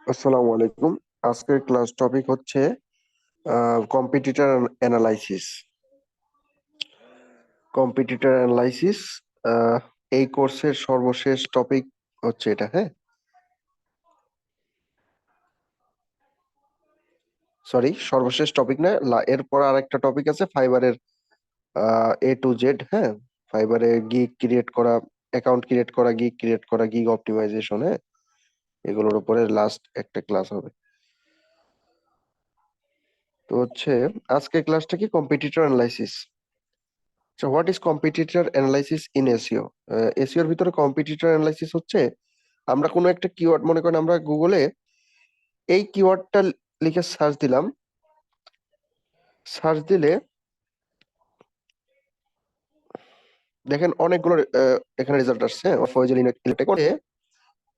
আসসালামু আলাইকুম। আজকের ক্লাস টপিক হচ্ছে কম্পিটিটর অ্যানালাইসিস। কম্পিটিটর অ্যানালাইসিস এই কোর্সের সর্বশেষ টপিক হচ্ছে এটা। হ্যাঁ, সরি, সর্বশেষ টপিক না, এরপর আরেকটা টপিক আছে ফাইবারের A to Z। হ্যাঁ, ফাইবারে গিগ ক্রিয়েট করা, অ্যাকাউন্ট ক্রিয়েট করা, গিগ ক্রিয়েট করা, গিগ অপটিমাইজেশন। হ্যাঁ, এগুলোর উপরে লাস্ট একটা ক্লাস হবে। তো হচ্ছে আজকের ক্লাসটা কি competitor analysis. So what is competitor analysis in SEO? এসইওর ভিতরে কম্পিটিটর অ্যানালাইসিস হচ্ছে আমরা কোনো একটা কিওয়ার্ড, মনে করেন আমরা গুগলে এই কিওয়ার্ডটা লিখে সার্চ দিলাম। সার্চ দিলে দেখেন অনেকগুলো এখানে রেজাল্ট আসছে। ফয়জুল ইলেকট্রিক করে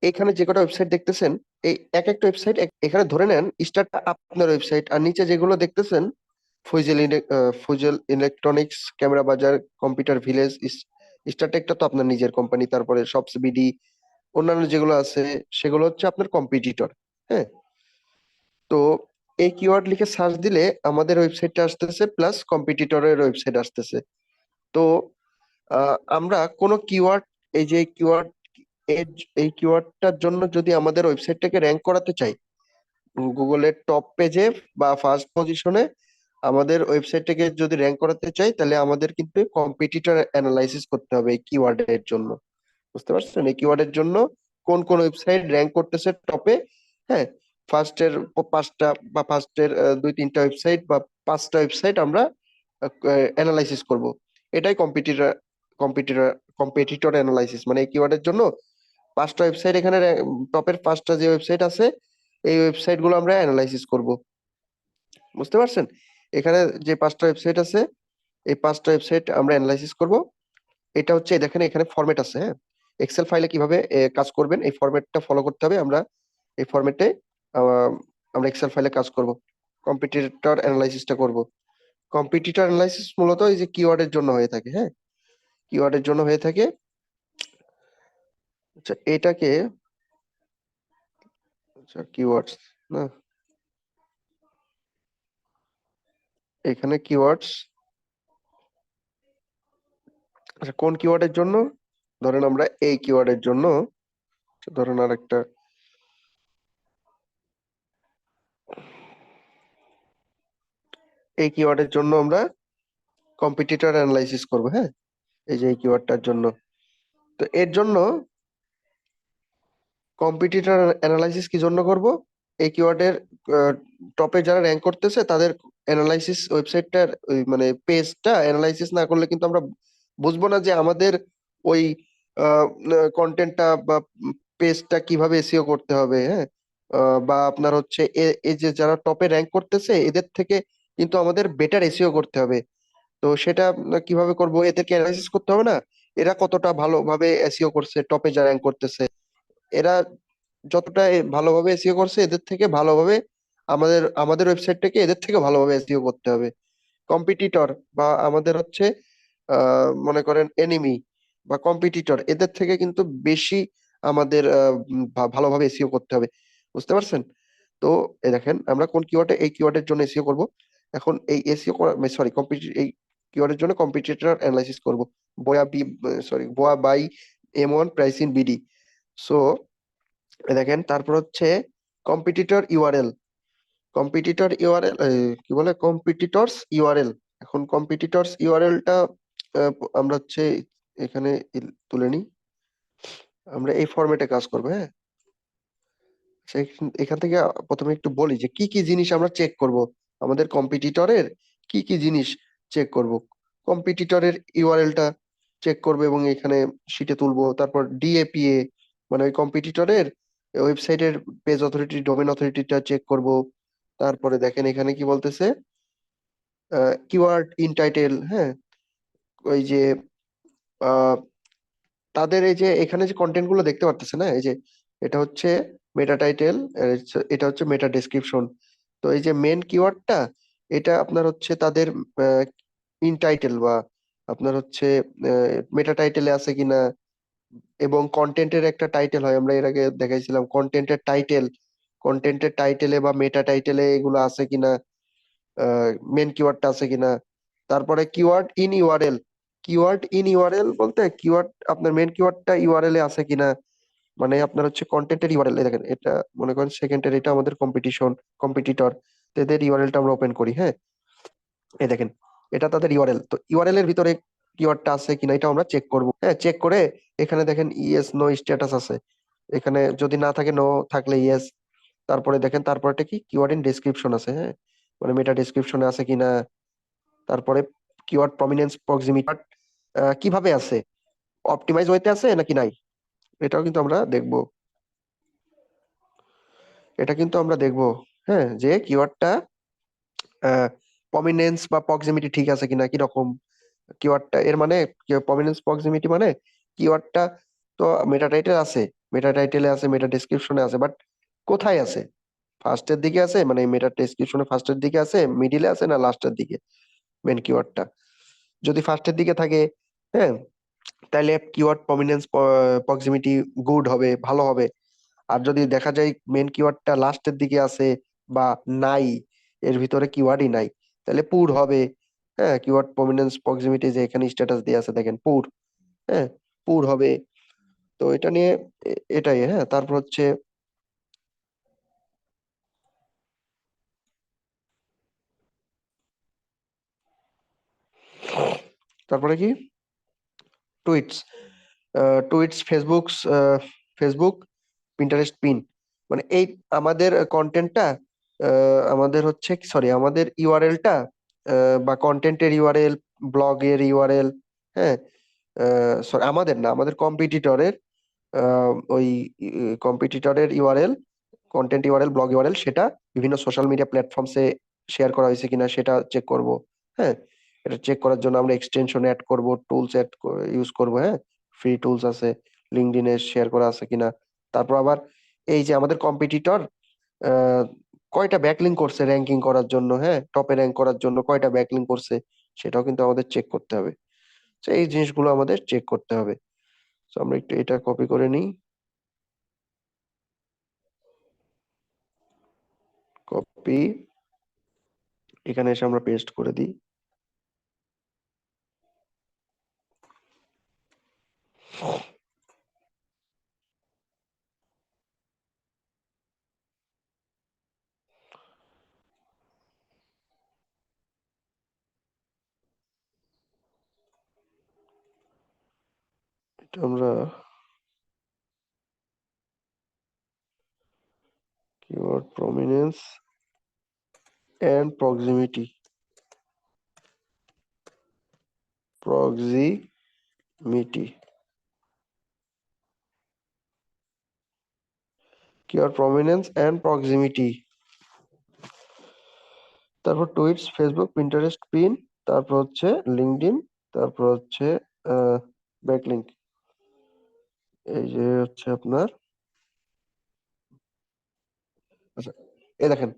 এখানে যে কটা ওয়েবসাইট দেখতেছেন, এই এক একটা ওয়েবসাইট এখানে ধরে নেন স্টার্টটা আপনার ওয়েবসাইট, আর নিচে যেগুলো দেখতেছেন ফয়জুল ইলেকট্রনিক্স, ক্যামেরা বাজার, কম্পিউটার ভিলেজ, স্টারটেকটা তো আপনার নিজের কোম্পানি, তারপরে সবস বিডি, অন্যান্য যেগুলো আছে সেগুলো হচ্ছে আপনার কম্পিটিটর। হ্যাঁ, তো এই কিওয়ার্ড লিখে সার্চ দিলে আমাদের ওয়েবসাইটটা আসতেছে, প্লাস কম্পিটিটরের ওয়েবসাইট আসতেছে। তো আমরা কোনো কিওয়ার্ড, এই যে কিওয়ার্ড, এই কিওয়ার্ডটার জন্য যদি আমাদের ওয়েবসাইটটাকে র্যাঙ্ক করাতে চাই গুগলের টপ পেজে বা ফার্স্ট পজিশনে, আমাদের ওয়েবসাইটটাকে যদি র্যাঙ্ক করাতে চাই, তাহলে আমাদের কিন্তু কম্পিটিটর অ্যানালাইসিস করতে হবে এই কিওয়ার্ডের জন্য। বুঝতে পারছেন? এই কিওয়ার্ডের জন্য কোন কোন ওয়েবসাইট র্যাঙ্ক করতেছে টপে। হ্যাঁ, ফার্স্টের পাঁচটা বা ফার্স্টের দুই তিনটা ওয়েবসাইট বা পাঁচটা ওয়েবসাইট আমরা অ্যানালাইসিস করব। এটাই কম্পিটিটর কম্পিটিটর অ্যানালাইসিস, মানে এই কিওয়ার্ডের জন্য পাঁচটা ওয়েবসাইট, এখানে টপের পাঁচটা যে ওয়েবসাইট আছে এই ওয়েবসাইট গুলো আমরা অ্যানালাইসিস করব। বুঝতে পারছেন? এখানে যে পাঁচটা ওয়েবসাইট আছে এই পাঁচটা ওয়েবসাইট আমরা অ্যানালাইসিস করব। এটা হচ্ছে দেখেন এখানে ফরম্যাট আছে। হ্যাঁ, এক্সেল ফাইলে কিভাবে কাজ করবেন এই ফরম্যাটটা ফলো করতে হবে। আমরা এই ফরম্যাটে আমরা এক্সেল ফাইলে কাজ করব, কম্পিটিটর অ্যানালাইসিসটা করব। কম্পিটিটর অ্যানালাইসিস মূলত এই যে কিওয়ার্ডের জন্য হয়ে থাকে। হ্যাঁ, কিওয়ার্ডের জন্য হয়ে থাকে। আচ্ছা, এটাকে, আচ্ছা কিওয়ার্ডস না, এখানে কিওয়ার্ডস, আচ্ছা কোন কিওয়ার্ডের জন্য, ধরেন আমরা এই কিওয়ার্ডের জন্য, ধরেন আরেকটা, এই কিওয়ার্ডের জন্য আমরা কম্পিটিটর অ্যানালাইসিস করব। হ্যাঁ, এই যে এই কিওয়ার্ডটার জন্য, তো এর জন্য কম্পিটিটর অ্যানালাইসিস কি জন্য করব, এই কিওয়ার্ডের টপে যারা র্যাঙ্ক করতেছে তাদের অ্যানালাইসিস, ওয়েবসাইটটার মানে পেজটা অ্যানালাইসিস না করলে কিন্তু আমরা বুঝবো না যে আমাদের ওই কন্টেন্টটা বা পেজটা কিভাবে এসইও করতে হবে। হ্যাঁ, বা আপনার হচ্ছে এই যে যারা টপে র্যাঙ্ক করতেছে এদের থেকে কিন্তু আমাদের বেটার এসইও করতে হবে। তো সেটা কিভাবে করব, এদেরকে অ্যানালাইসিস করতে হবে না, এরা কতটা ভালোভাবে এসইও করছে, টপে যারা র্যাঙ্ক করতেছে এরা যতটা ভালোভাবে এসইও করছে এদের থেকে ভালোভাবে আমাদের আমাদের ওয়েবসাইটটাকে এদের থেকে ভালোভাবে এসইও করতে হবে। কম্পিটিটর বা আমাদের হচ্ছে মনে করেন এনিমি বা কম্পিটিটর, এদের থেকে কিন্তু বেশি আমাদের ভালোভাবে এসইও করতে হবে। বুঝতে পারছেন? তো এই দেখেন আমরা কোন কিওয়ার্ডে, এই কিওয়ার্ডের জন্য এসইও করব। এখন এই এসইও করা, সরি, এই কিওয়ার্ডের জন্য কম্পিটিটর অ্যানালাইসিস করব। Boya B, sorry, Boya by M1 price in BD. So দেখেন তারপর হচ্ছে কম্পিটিটর ইউআরএল। কম্পিটিটর ইউআরএল কি বলে, কম্পিটিটরস ইউআরএল। এখন কম্পিটিটরস ইউআরএলটা আমরা হচ্ছে এখানে তুলে নিই। আমরা এই ফরম্যাটে কাজ করবো। হ্যাঁ, এখান থেকে প্রথমে একটু বলি যে কি কি জিনিস আমরা চেক করব, আমাদের কম্পিটিটরের কি কি জিনিস চেক করব। কম্পিটিটরের ইউআরএলটা চেক করবে এবং এখানে শিটে তুলবো। তারপর ডিএপিএ, মানে ওই কম্পিটিটরের ওয়েবসাইটের পেজ অথরিটি, ডোমেন অথরিটিটা চেক করব। তারপরে দেখেন এখানে কি বলতেছে, কিওয়ার্ড ইন টাইটেল। হ্যাঁ, ওই যে আহ, তাদের এই যে এখানে যে কন্টেন্ট গুলো দেখতে পারতেছে না, এই যে এটা হচ্ছে মেটা টাইটেল, এটা হচ্ছে মেটা ডেসক্রিপশন। তো এই যে মেন কিওয়ার্ডটা, এটা আপনার হচ্ছে তাদের ইন টাইটেল বা আপনার হচ্ছে মেটা টাইটেলে আছে কিনা, এবং কন্টেন্টের একটা টাইটেল হয়, আমরা এর আগে দেখাইছিলাম কন্টেন্টের টাইটেল কন্টেন্টের টাইটেলে বা মেটা টাইটেলে এগুলো আছে কিনা, মেন কিওয়ার্ডটা আছে কিনা। তারপরে কিওয়ার্ড ইন ইউআরএল বলতে কিওয়ার্ড আপনার মেন কিওয়ার্ডটা ইউআরএল এ আছে কিনা, মানে আপনার হচ্ছে কন্টেন্টের ইউআরএল। দেখেন এটা মনে করেন সেকেন্ডের, এটা আমাদের কম্পিটিটর, এদের ইউআরএলটা আমরা ওপেন করি, হ্যাঁ। এই দেখেন এটা তাদের ইউআরএল, তো ইউআরএল এর ভিতরে কিওয়ার্ডটা আছে কিনা এটা আমরা চেক করব, হ্যাঁ। চেক করে এখানে দেখেন ইয়েস নো স্ট্যাটাস আছে, এখানে যদি না থাকে নো, থাকলে ইয়েস। তারপরে দেখেন তারপরটা কি কিওয়ার্ড ইন ডেসক্রিপশন আছে, হ্যাঁ, মানে মেটা ডেসক্রিপশনে আছে কিনা। তারপরে কিওয়ার্ড প্রমিনেন্স প্রক্সিমিটি কিভাবে আছে, অপটিমাইজ ওয়েতে আছে নাকি নাই, এটাও কিন্তু আমরা দেখব। এটা কিন্তু আমরা দেখব, হ্যাঁ, যে কিওয়ার্ডটা প্রমিনেন্স বা প্রক্সিমিটি ঠিক আছে কিনা, কি রকম কিওয়ার্ডটা। এর মানে প্রমিনেন্স প্রক্সিমিটি মানে কিওয়ার্ডটা তো মেটা টাইটেল আছে, মেটা টাইটেলে আছে, মেটা ডেসক্রিপশনে আছে, বাট কোথায় আছে? ফার্স্টের দিকে আছে, মানে মেটা ডেসক্রিপশনে ফার্স্টের দিকে আছে, মিডিলে আছে, না লাস্টের দিকে মেন কিওয়ার্ডটা। যদি ফার্স্টের দিকে থাকে, হ্যাঁ, তাহলে কিওয়ার্ড প্রমিনেন্স প্রক্সিমিটি গুড হবে, ভালো হবে। আর যদি দেখা যায় মেন কিওয়ার্ডটা লাস্টের দিকে আছে বা নাই, এর ভিতরে কিওয়ার্ডই নাই, তাহলে পুর হবে। হ্যাঁ, কিওয়ার্ড প্রমিনেন্স প্রক্সিমিটি যে এখানে স্ট্যাটাস দিয়ে আছে দেখেন পুর, হ্যাঁ, পুর হবে। তো এটা নিয়ে এটাই, হ্যাঁ। তারপর হচ্ছে তারপরে কি টুইটস, ফেসবুক পিন্টারেস্ট পিন, মানে এই আমাদের কন্টেন্টটা, আমাদের হচ্ছে সরি আমাদের ইউআরএলটা বা কন্টেন্টের ইউআরএল, ব্লগের ইউআরএল, হ্যাঁ, সরি আমাদের না, আমাদের কম্পিটিটরের, ওই কম্পিটিটরের URL, content URL, blog URL, সেটা বিভিন্ন সোশ্যাল মিডিয়া প্ল্যাটফর্মসে শেয়ার করা হয়েছে কিনা সেটা চেক করব, হ্যাঁ। এটা চেক করার জন্য আমরা এক্সটেনশন অ্যাড করব, টুলস ইউজ করব, হ্যাঁ। ফ্রি টুলস আছে, লিঙ্কডইনে শেয়ার করা আছে কিনা। তারপর আবার এই যে আমাদের কম্পিটিটর কয়টা ব্যাকলিঙ্ক করছে র্যাঙ্কিং করার জন্য, হ্যাঁ, টপে র্যাঙ্ক করার জন্য কয়টা ব্যাকলিঙ্ক করছে, সেটাও কিন্তু আমাদের চেক করতে হবে। তো এই জিনিসগুলো আমাদের চেক করতে হবে। তো আমরা একটু এটা কপি করে নিই, কপি, এখানে এসে আমরা পেস্ট করে দিই। এটা আমরা keyword prominence and proximity, keyword prominence and proximity, তারপর টুইটস, ফেসবুক, পিন্টারেস্ট পিন, তারপর হচ্ছে লিঙ্কডইন, তারপর হচ্ছে ব্যাকলিঙ্ক। এই যে হচ্ছে আপনার, আচ্ছা, এই দেখেন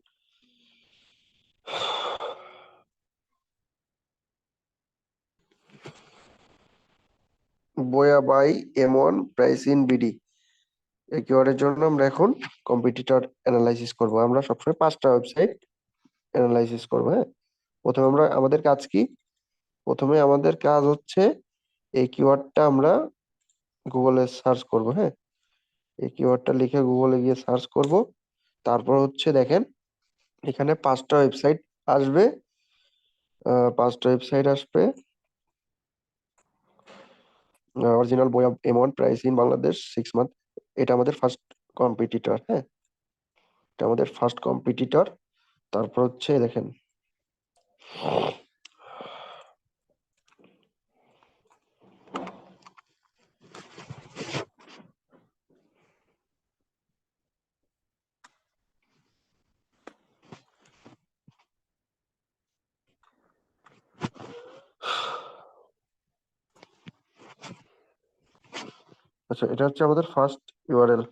Boya by M1 price in BD, এই কিওয়ার্ডের জন্য আমরা এখন কম্পিটিটর অ্যানালাইসিস করব। আমরা সবসময় 5টা ওয়েবসাইট অ্যানালাইসিস করবো, হ্যাঁ। প্রথমে আমরা আমাদের কাজ কি, প্রথমে আমাদের কাজ হচ্ছে এই কিওয়ার্ডটা আমরা গুগলে সার্চ করব, হ্যাঁ। এই কিওয়ার্ডটা লিখে গুগলে গিয়ে সার্চ করব। তারপর হচ্ছে দেখেন এখানে 5টা ওয়েবসাইট আসবে, 5টা ওয়েবসাইট আসবে। অরিজিনাল বই of M1 price in Bangladesh 6 month, এটা আমাদের ফার্স্ট কম্পিটিটর, হ্যাঁ, এটা আমাদের ফার্স্ট কম্পিটিটর। তারপর হচ্ছে দেখেন, আচ্ছা, এটা হচ্ছে আমাদের ফার্স্ট ইউআরএল।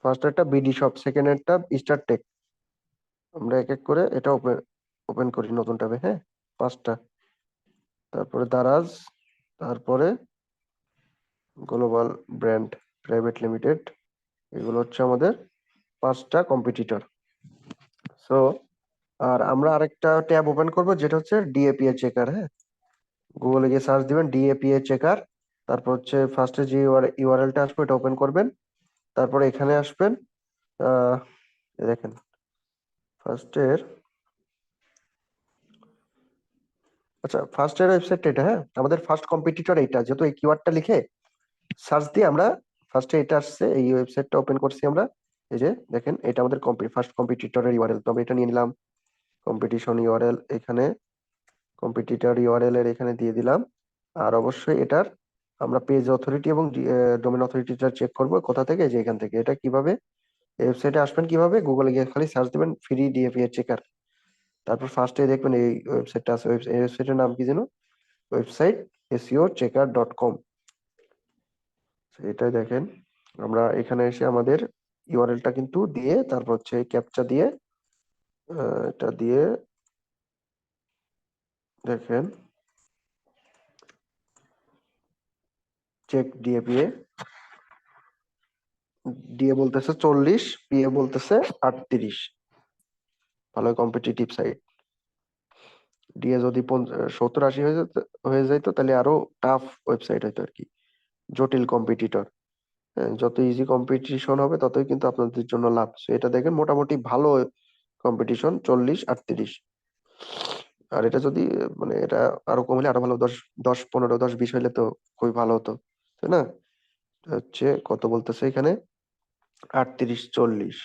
ফার্স্ট একটা বিডি শপ, সেকেন্ড একটা স্টার টেক, আমরা এক এক করে এটা ওপেন ওপেন করি নতুন ট্যাবে। হ্যাঁ, 5টা। তারপরে দারাজ, তারপরে গ্লোবাল ব্র্যান্ড প্রাইভেট লিমিটেড। এগুলো হচ্ছে আমাদের 5টা কম্পিটিটর। সো আর আমরা আরেকটা ট্যাব ওপেন করব, যেটা হচ্ছে ডিএপিএ চেকার। হ্যাঁ, গুগলে গিয়ে সার্চ দিবেন ডিএপিএ চেকার। তারপর হচ্ছে ফার্স্টে যে ইউআরএলটা আসবে এটা ওপেন করবেন। তারপরে এখানে আসবেন। আহ দেখেন ফার্স্টের, আচ্ছা ফার্স্টের ওয়েবসাইটটা এটা। হ্যাঁ, আমাদের ফার্স্ট কম্পিটিটর এইটা, যেহেতু এই কিওয়ার্ডটা লিখে সার্চ দিয়ে আমরা ফার্স্টে এটা আসছে, এই ওয়েবসাইটটা ওপেন করছি আমরা। এই যে দেখেন, এটা আমাদের ফার্স্ট কম্পিটিটরের ইউআরএল। তো আমরা এটা নিয়ে নিলাম, কম্পিটিশন ইউআরএল এখানে, কম্পিটিটর ইউআরএল এর এখানে দিয়ে দিলাম। আর অবশ্যই এটার আমরা পেজ অথরিটি এবং ডোমেন অথরিটিটা চেক করব কোথা থেকে, যে এখান থেকে। এটা কিভাবে, ওয়েবসাইটে আসবেন কিভাবে, গুগলে গিয়ে খালি সার্চ দিবেন ফ্রি ডিএপিএ চেকার। তারপর ফার্স্টে দেখবেন এই ওয়েবসাইটটা আছে। এই ওয়েবসাইটের নাম কি যেন, ওয়েবসাইট SEOchecker.com। এটাই দেখেন, আমরা এখানে এসে আমাদের ইউআরএলটা কিন্তু দিয়ে, তারপর হচ্ছে ক্যাপচা দিয়ে, এটা দিয়ে দেখেন চেক ডিএপিএ। ডিএ বলতেছে 40, পিএ বলতেছে 38। ভালো কম্পিটিটিভ সাইট। ডিএ যদি 70-80 হয়ে যাইতো তাহলে আরো টাফ ওয়েবসাইট হইতো আর কি, জটিল কম্পিটিটর। হ্যাঁ, যত ইজি কম্পিটিশন হবে ততই কিন্তু আপনাদের জন্য লাভ। So এটা দেখেন মোটামুটি ভালো কম্পিটিশন, 40-38। আর এটা যদি মানে এটা আরো কম হলে আরো ভালো, 10-15, 10-20 হইলে তো খুবই ভালো হতো, তাই না? এটা হচ্ছে কত বলতেছে এখানে, 38-40,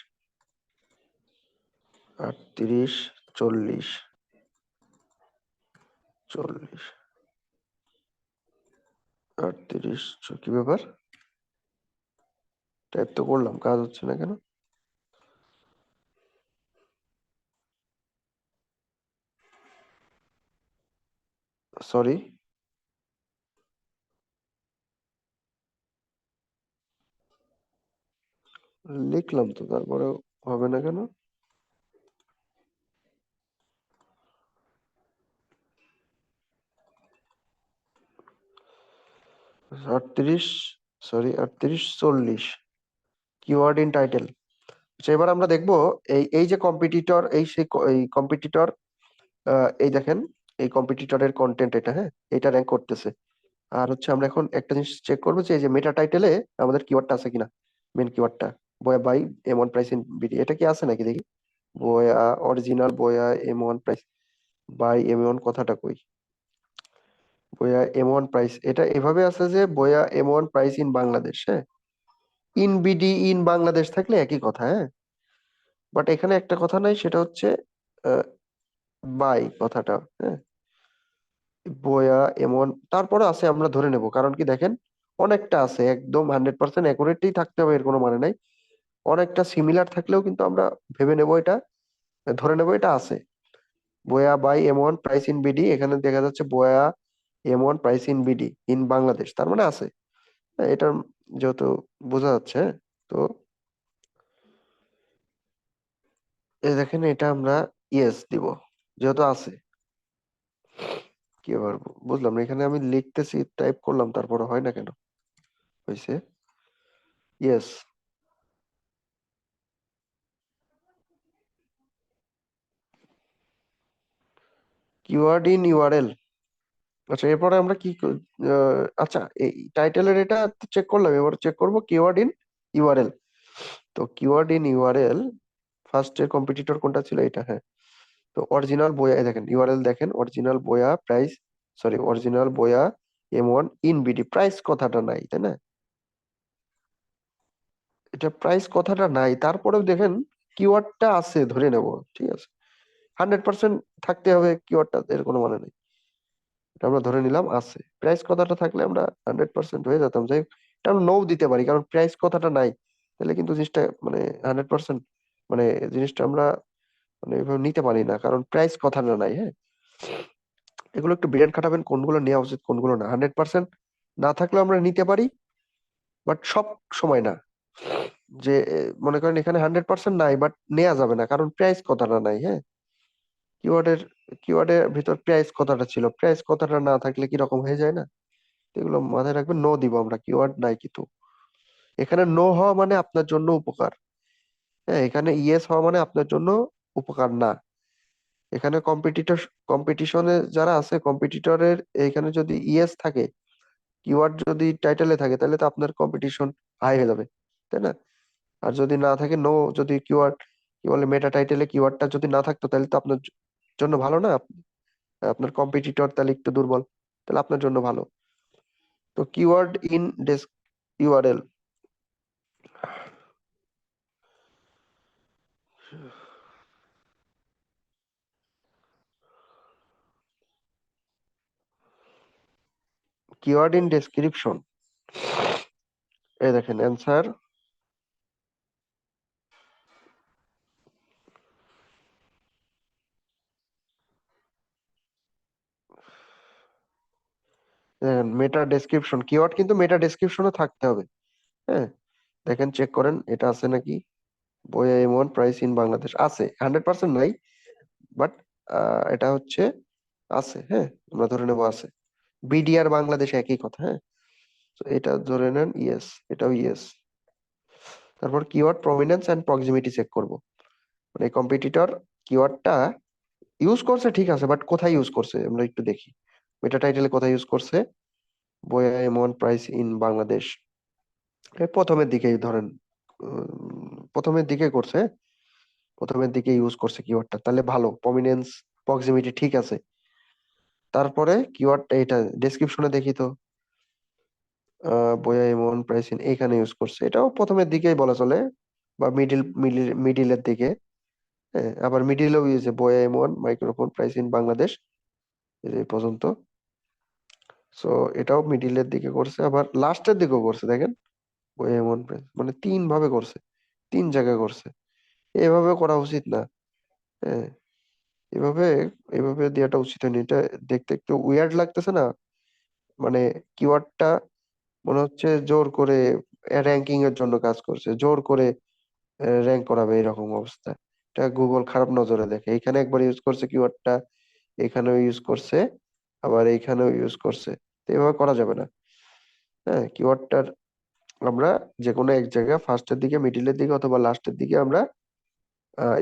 38-40, 40, 38। কি ব্যাপার, টাইপ তো করলাম, কাজ হচ্ছে না কেন? সরি, লিখলাম তো, তারপরেও হবে না কেন? 38, সরি 38-40, কিওয়ার্ড ইন টাইটেল। আচ্ছা, এবার আমরা দেখবো এই এই যে কম্পিটিটর, এই সেই এই কম্পিটিটর, এই দেখেন এই কম্পিটিটরের কন্টেন্ট এটা। হ্যাঁ, এটা র্যাঙ্ক করতেছে। আর হচ্ছে আমরা এখন একটা জিনিস চেক করবো, যে এই যে মেটা টাইটেলে আমাদের কিওয়ার্ডটা আছে কিনা, মেন কিওয়ার্ডটা বয়া by M1 price in BD, এটা কি আছে নাকি দেখি। বয়া অরিজিনাল, বয়া M1 প্রাইস বাই M1 কথাটা কই, বয়া M1 প্রাইস, এটা এভাবে আছে যে বয়া M1 প্রাইস ইন বাংলাদেশ। হ্যাঁ, ইন বিডি ইন বাংলাদেশ থাকলে একই কথা। হ্যাঁ, বাট এখানে একটা কথা নাই, সেটা হচ্ছে বাই কথাটা। হ্যাঁ, বয়া এমন তারপরে আছে, আমরা ধরে নেব, কারণ কি দেখেন অনেকটা আছে, একদম 100% অ্যাকুরেটই থাকতে হবে এর কোনো মানে নাই। অনেকটা সিমিলার থাকলেও কিন্তু আমরা ভেবে নেব এটা, ধরে নেব এটা আছে। বয়া by M1 price in BD, এখানে দেখা যাচ্ছে বয়া M1 price in BD in Bangladesh, তার মানে আছে। হ্যাঁ, এটা যেহেতু বোঝা যাচ্ছে। হ্যাঁ, তো এই দেখেন, এটা আমরা ইয়েস দিব যেহেতু আছে। কি আবার বুঝলাম না, এখানে আমি লিখতেছি, টাইপ করলাম, তারপরে হয় না কেন? হয়েছে, ইয়েস। Keyword in URL. আচ্ছা, এরপরে আমরা কি আচ্ছা এই টাইটেলের এটা চেক করলাম, এবার চেক করব কিওয়ার্ড ইন ইউআরএল। তো কিওয়ার্ড ইন ইউআরএল ফার্স্ট এর কম্পিটিটর কোনটা ছিল, এটা। হ্যাঁ, তো অরিজিনাল বয়া, এই দেখেন ইউআরএল দেখেন, অরিজিনাল বয়া প্রাইস, সরি অরিজিনাল বয়া M1 ইন বিডি, প্রাইস কথাটা নাই, তাই না? এটা প্রাইস কথাটা নাই, তারপরেও দেখেন কিওয়ার্ডটা আছে, ধরে নেব। ঠিক আছে, 100% থাকতে হবে কিওয়ার্ডটা, এর কোনো মানে নেই। এটা আমরা ধরে নিলাম আছে, প্রাইস কথাটা থাকলে আমরা 100% হয়ে যেতাম। যাই হোক, এটা আমরা নো দিতে পারি, কারণ প্রাইস কথাটা নাই। তাহলে কিন্তু জিনিসটা মানে 100% মানে জিনিসটা আমরা মানে এভাবে নিতে পারি না, কারণ প্রাইস কথাটা নাই। হ্যাঁ, এগুলো একটু ব্রেন খাটাবেন, কোনগুলো নেওয়া উচিত কোনগুলো না। 100% না থাকলেও আমরা নিতে পারি, বাট সব সময় না। যে মনে করেন এখানে 100% নাই, বাট নেওয়া যাবে না কারণ প্রাইস কথাটা নাই। হ্যাঁ, কিওয়ার্ডের কিওয়ার্ডের ভিতর প্রাইস কথাটা ছিল, প্রাইস কথাটা না থাকলে কি রকম হয়ে যায় না? এগুলো মাথায় রাখবেন। নো দিব আমরা, কিওয়ার্ড নাই কিন্তু এখানে নো হওয়া মানে আপনার জন্য উপকার। হ্যাঁ, এখানে ইয়েস হওয়া মানে আপনার জন্য উপকার না। এখানে কম্পিটিশনে যারা আছে, কম্পিটিটরের এখানে যদি ইয়েস থাকে, কিওয়ার্ড যদি টাইটেলে থাকে, তাহলে তো আপনার কম্পিটিশন হাই হয়ে যাবে, তাই না? আর যদি না থাকে নো, যদি কিওয়ার্ড কি বলে মেটা টাইটেলে কিওয়ার্ডটা যদি না থাকতো, তাহলে তো আপনার জন্য ভালো না। আপনার কম্পিটিটর তাহলে একটু দুর্বল, তাহলে আপনার জন্য ভালো। তো keyword in desk URL, keyword in description, এই দেখেন অ্যান্সার। দেখেন মেটা ডেসক্রিপশন, কিওয়ার্ড কিন্তু মেটা ডেসক্রিপশনে থাকতে হবে। হ্যাঁ, দেখেন চেক করেন এটা আছে নাকি। বইয়া এমন প্রাইস ইন বাংলাদেশ আছে, 100% নাই, বাট এটা হচ্ছে আছে। হ্যাঁ, আমরা ধরে নেবো আছে। বিডিআর বাংলাদেশ একই কথা। হ্যাঁ, তো এটা ধরে নেন ইয়েস, এটাও ইয়েস। তারপর keyword prominence and proximity check করব, মানে কম্পিটিটর কিওয়ার্ডটা ইউজ করছে ঠিক আছে, বাট কোথায় ইউজ করছে আমরা একটু দেখি। মেটা টাইটেলে কোথায় ইউজ করছে, বইয়া এমন প্রাইস ইন বাংলাদেশ, এই প্রথমের দিকেই ধরেন, প্রথমের দিকে করছে, প্রথমের দিকে ইউজ করছে কিওয়ার্ডটা, তাহলে ভালো, প্রমিনেন্স প্রক্সিমিটি ঠিক আছে। তারপরে কিওয়ার্ডটা এটা ডেসক্রিপশনে দেখি তো, বইয়া এমন প্রাইসিং এইখানে ইউজ করছে, এটাও প্রথমের দিকেই বলা চলে, বা মিডিলের দিকে। হ্যাঁ, আবার মিডিলেও ইউজ, বইয়া এমন মাইক্রোফোন প্রাইসিং বাংলাদেশ, এই পর্যন্ত। সো এটাও মিডিলের দিকে করছে, আবার লাস্টের দিকেও করছে দেখেন, বইয়া এমন প্রাইস, মানে তিন ভাবে করছে, তিন জায়গায় করছে। এভাবে করা উচিত না। হ্যাঁ, এভাবে এভাবে দেওয়াটা উচিত হয়নি। এটা দেখতে একটু উইয়ার্ড লাগতেছে না? মানে কিওয়ার্ডটা মনে হচ্ছে জোর করে র্যাঙ্কিং এর জন্য কাজ করছে, জোর করে র্যাঙ্ক করাবে, এরকম অবস্থা। এটা গুগল খারাপ নজরে দেখে। এখানে একবার ইউজ করছে কিওয়ার্ডটা, এখানেও ইউজ করছে, আবার এইখানেও ইউজ করছে। তো এভাবে করা যাবে না। হ্যাঁ, কিওয়ার্ডটার আমরা যে কোনো এক জায়গায় ফার্স্টের দিকে, মিডিলের দিকে অথবা লাস্টের দিকে আমরা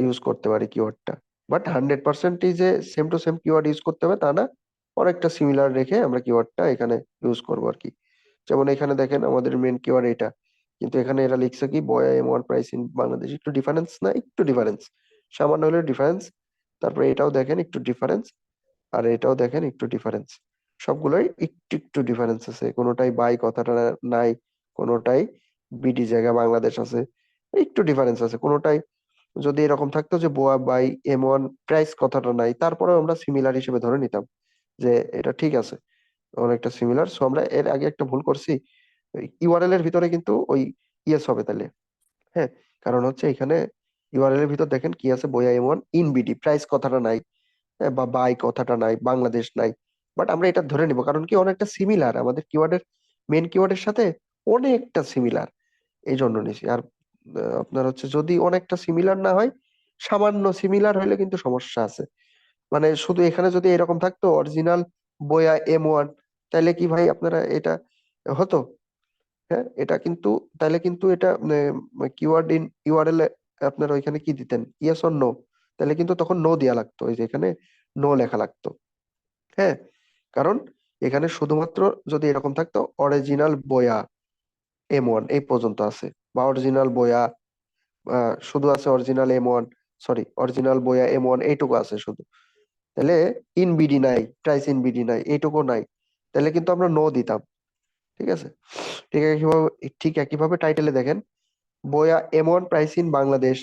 ইউজ করতে পারি কিওয়ার্ডটা। বাট 100% যে same to same keyword use করতে হবে তা না, অনেকটা সিমিলার রেখে আমরা কিওয়ার্ডটা এখানে ইউজ করবো আর কি। যেমন এখানে দেখেন আমাদের মেন কিওয়ার্ড এটা, কিন্তু এখানে এরা লিখছে কি Boya M one price in Bangladesh, একটু ডিফারেন্স না, একটু ডিফারেন্স, সামান্য হলেও ডিফারেন্স। তারপরে এটাও দেখেন একটু ডিফারেন্স, আর এটাও দেখেন একটু ডিফারেন্স। সবগুলোই একটু একটু ডিফারেন্স আছে, কোনোটাই বাই কথাটা নাই, কোনোটাই বিডি জায়গা বাংলাদেশ আছে, একটু ডিফারেন্স আছে কোনোটাই। যদি এরকম থাকতো যে বোয়া বাই এম ওয়ান প্রাইস কথাটা নাই, তারপরে আমরা সিমিলার হিসেবে ধরে নিতাম যে এটা ঠিক আছে, অনেকটা সিমিলার। সো আমরা এর আগে একটা ভুল করছি, ইউআরএল এর ভিতরে কিন্তু ওই ইয়েস হবে তাহলে। হ্যাঁ, কারণ হচ্ছে এখানে ইউআরএল এর ভিতর দেখেন কি আছে, Boya M one in BD price কথাটা নাই, হ্যাঁ, বা বাই কথাটা নাই, বাংলাদেশ নাই। বাট আমরা এটা ধরে নিব কারণ কি অনেকটা সিমিলার, আমাদের কিওয়ার্ডের মেন কিওয়ার্ডের সাথে অনেকটা সিমিলার, এই জন্য নিছি। আর আপনার হচ্ছে যদি অনেকটা সিমিলার না হয়, সামান্য সিমিলার হইলে কিন্তু সমস্যা আছে। মানে শুধু এখানে যদি এরকম থাকতো অরিজিনাল বয়া এম ওয়ান, তাহলে কি ভাই আপনারা এটা হতো? হ্যাঁ, এটা কিন্তু তাহলে কিন্তু এটা কিওয়ার্ড ইন ইউআরএল আপনারা ওইখানে কি দিতেন, ইয়েস অর নো, তাহলে কিন্তু তখন নো দেয়া লাগতো, এই যে এখানে নো লেখা লাগতো। হ্যাঁ, কারণ এখানে শুধুমাত্র যদি এরকম থাকতো অরিজিনাল বয়া এম ওয়ান এই পর্যন্ত আছে, বা অরিজিনাল বয়া শুধু আছে original M one, sorry original Boya M one এইটুকু আছে শুধু, তাহলে ইন বিডি নাই, প্রাইস ইন বিডি নাই, এইটুকু নাই, তাহলে কিন্তু আমরা নো দিতাম। ঠিক আছে, ঠিক একইভাবে টাইটেলে দেখেন Boya M one price in Bangladesh,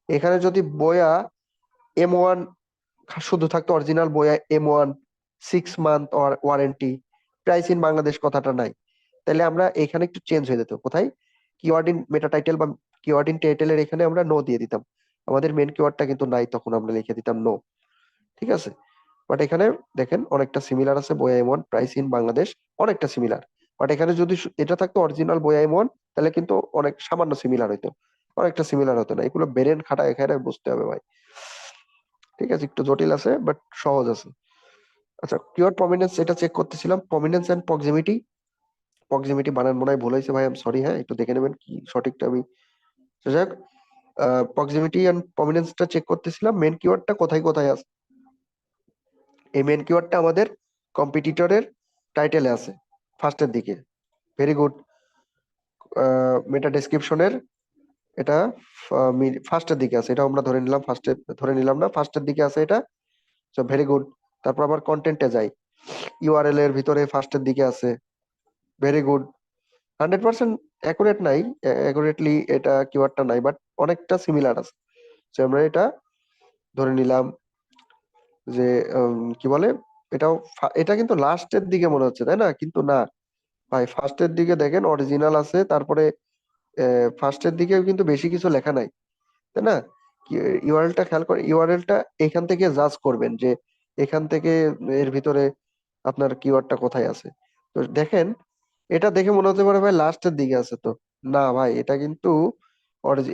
এখানে যদি বয়া এম ওয়ান শুধু থাকতো original Boya M one 6 month warranty, price in Bangladesh কথাটা নাই, তাহলে আমরা এখানে একটু চেঞ্জ হয়ে যেত কোথায়, কিওয়ার্ড ইন মেটা টাইটেল বা কিওয়ার্ড ইন টাইটেলের এখানে আমরা নো দিয়ে দিতাম। আমাদের মেন কিওয়ার্ডটা কিন্তু নাই, তখন আমরা লিখে দিতাম নো। ঠিক আছে, বাট এখানে দেখেন অনেকটা সিমিলার আছে, Boya M one price in Bangladesh, অনেকটা সিমিলার। বাট এখানে যদি এটা থাকতো অরিজিনাল বয়া এম ওয়ান, তাহলে কিন্তু অনেক সামান্য সিমিলার হইতো। অনেকটা সিমিলার হতো না, এগুলো ব্রেন খাটা এখানে বুঝতে হবে ভাই। ঠিক আছে, একটু জটিল আছে বাট সহজ আছে। আচ্ছা, কিওয়ার্ড প্রমিনেন্স এটা চেক করতেছিলাম, প্রমিনেন্স এন্ড প্রক্সিমিটি। প্রক্সিমিটি বানান মনে হয় ভুল হয়েছে ভাই, সরি, হ্যাঁ একটু দেখে নেবেন কি সঠিকটা আমি। যাই হোক, প্রক্সিমিটি এন্ড প্রমিনেন্সটা চেক করতেছিলাম, মেন কিওয়ার্ডটা কোথায় কোথায় আছে। এই মেন কিওয়ার্ডটা আমাদের কম্পিটিটরের টাইটেলে আছে ফার্স্টের দিকে, ভেরি গুড। মেটা ডেসক্রিপশনের এটা ফার্স্টের দিকে আছে, এটা আমরা ধরে নিলাম, ফার্স্টে ধরে নিলাম না, ফার্স্টের দিকে আছে এটা, সো ভেরি গুড। তারপর আবার কন্টেন্টে যাই, ইউআরএল এর ভিতরে ফার্স্টের দিকে আছে, ভেরি গুড। 100% অ্যাকুরেট নাই, অ্যাকুরেটলি এটা কিওয়ার্ডটা নাই, বাট অনেকটা সিমিলার আছে। তো আমরা এটা ধরে নিলাম যে কি বলে, এটাও এটা কিন্তু লাস্টের দিকে মনে হচ্ছে, তাই না? কিন্তু না ভাই, ফার্স্টের দিকে দেখেন অরিজিনাল আছে, তারপরে ফার্স্টের দিকেও কিন্তু বেশি কিছু লেখা নাই, তাই না? ইউআরএলটা খেয়াল করে, ইউআরএলটা এখান থেকে জাজ করবেন যে এখান থেকে এর ভিতরে আপনার কিওয়ার্ডটা কোথায় আছে। তো দেখেন, এটা দেখে মনে হতে পারে ভাই লাস্টের দিকে আছে, তো না ভাই, এটা কিন্তু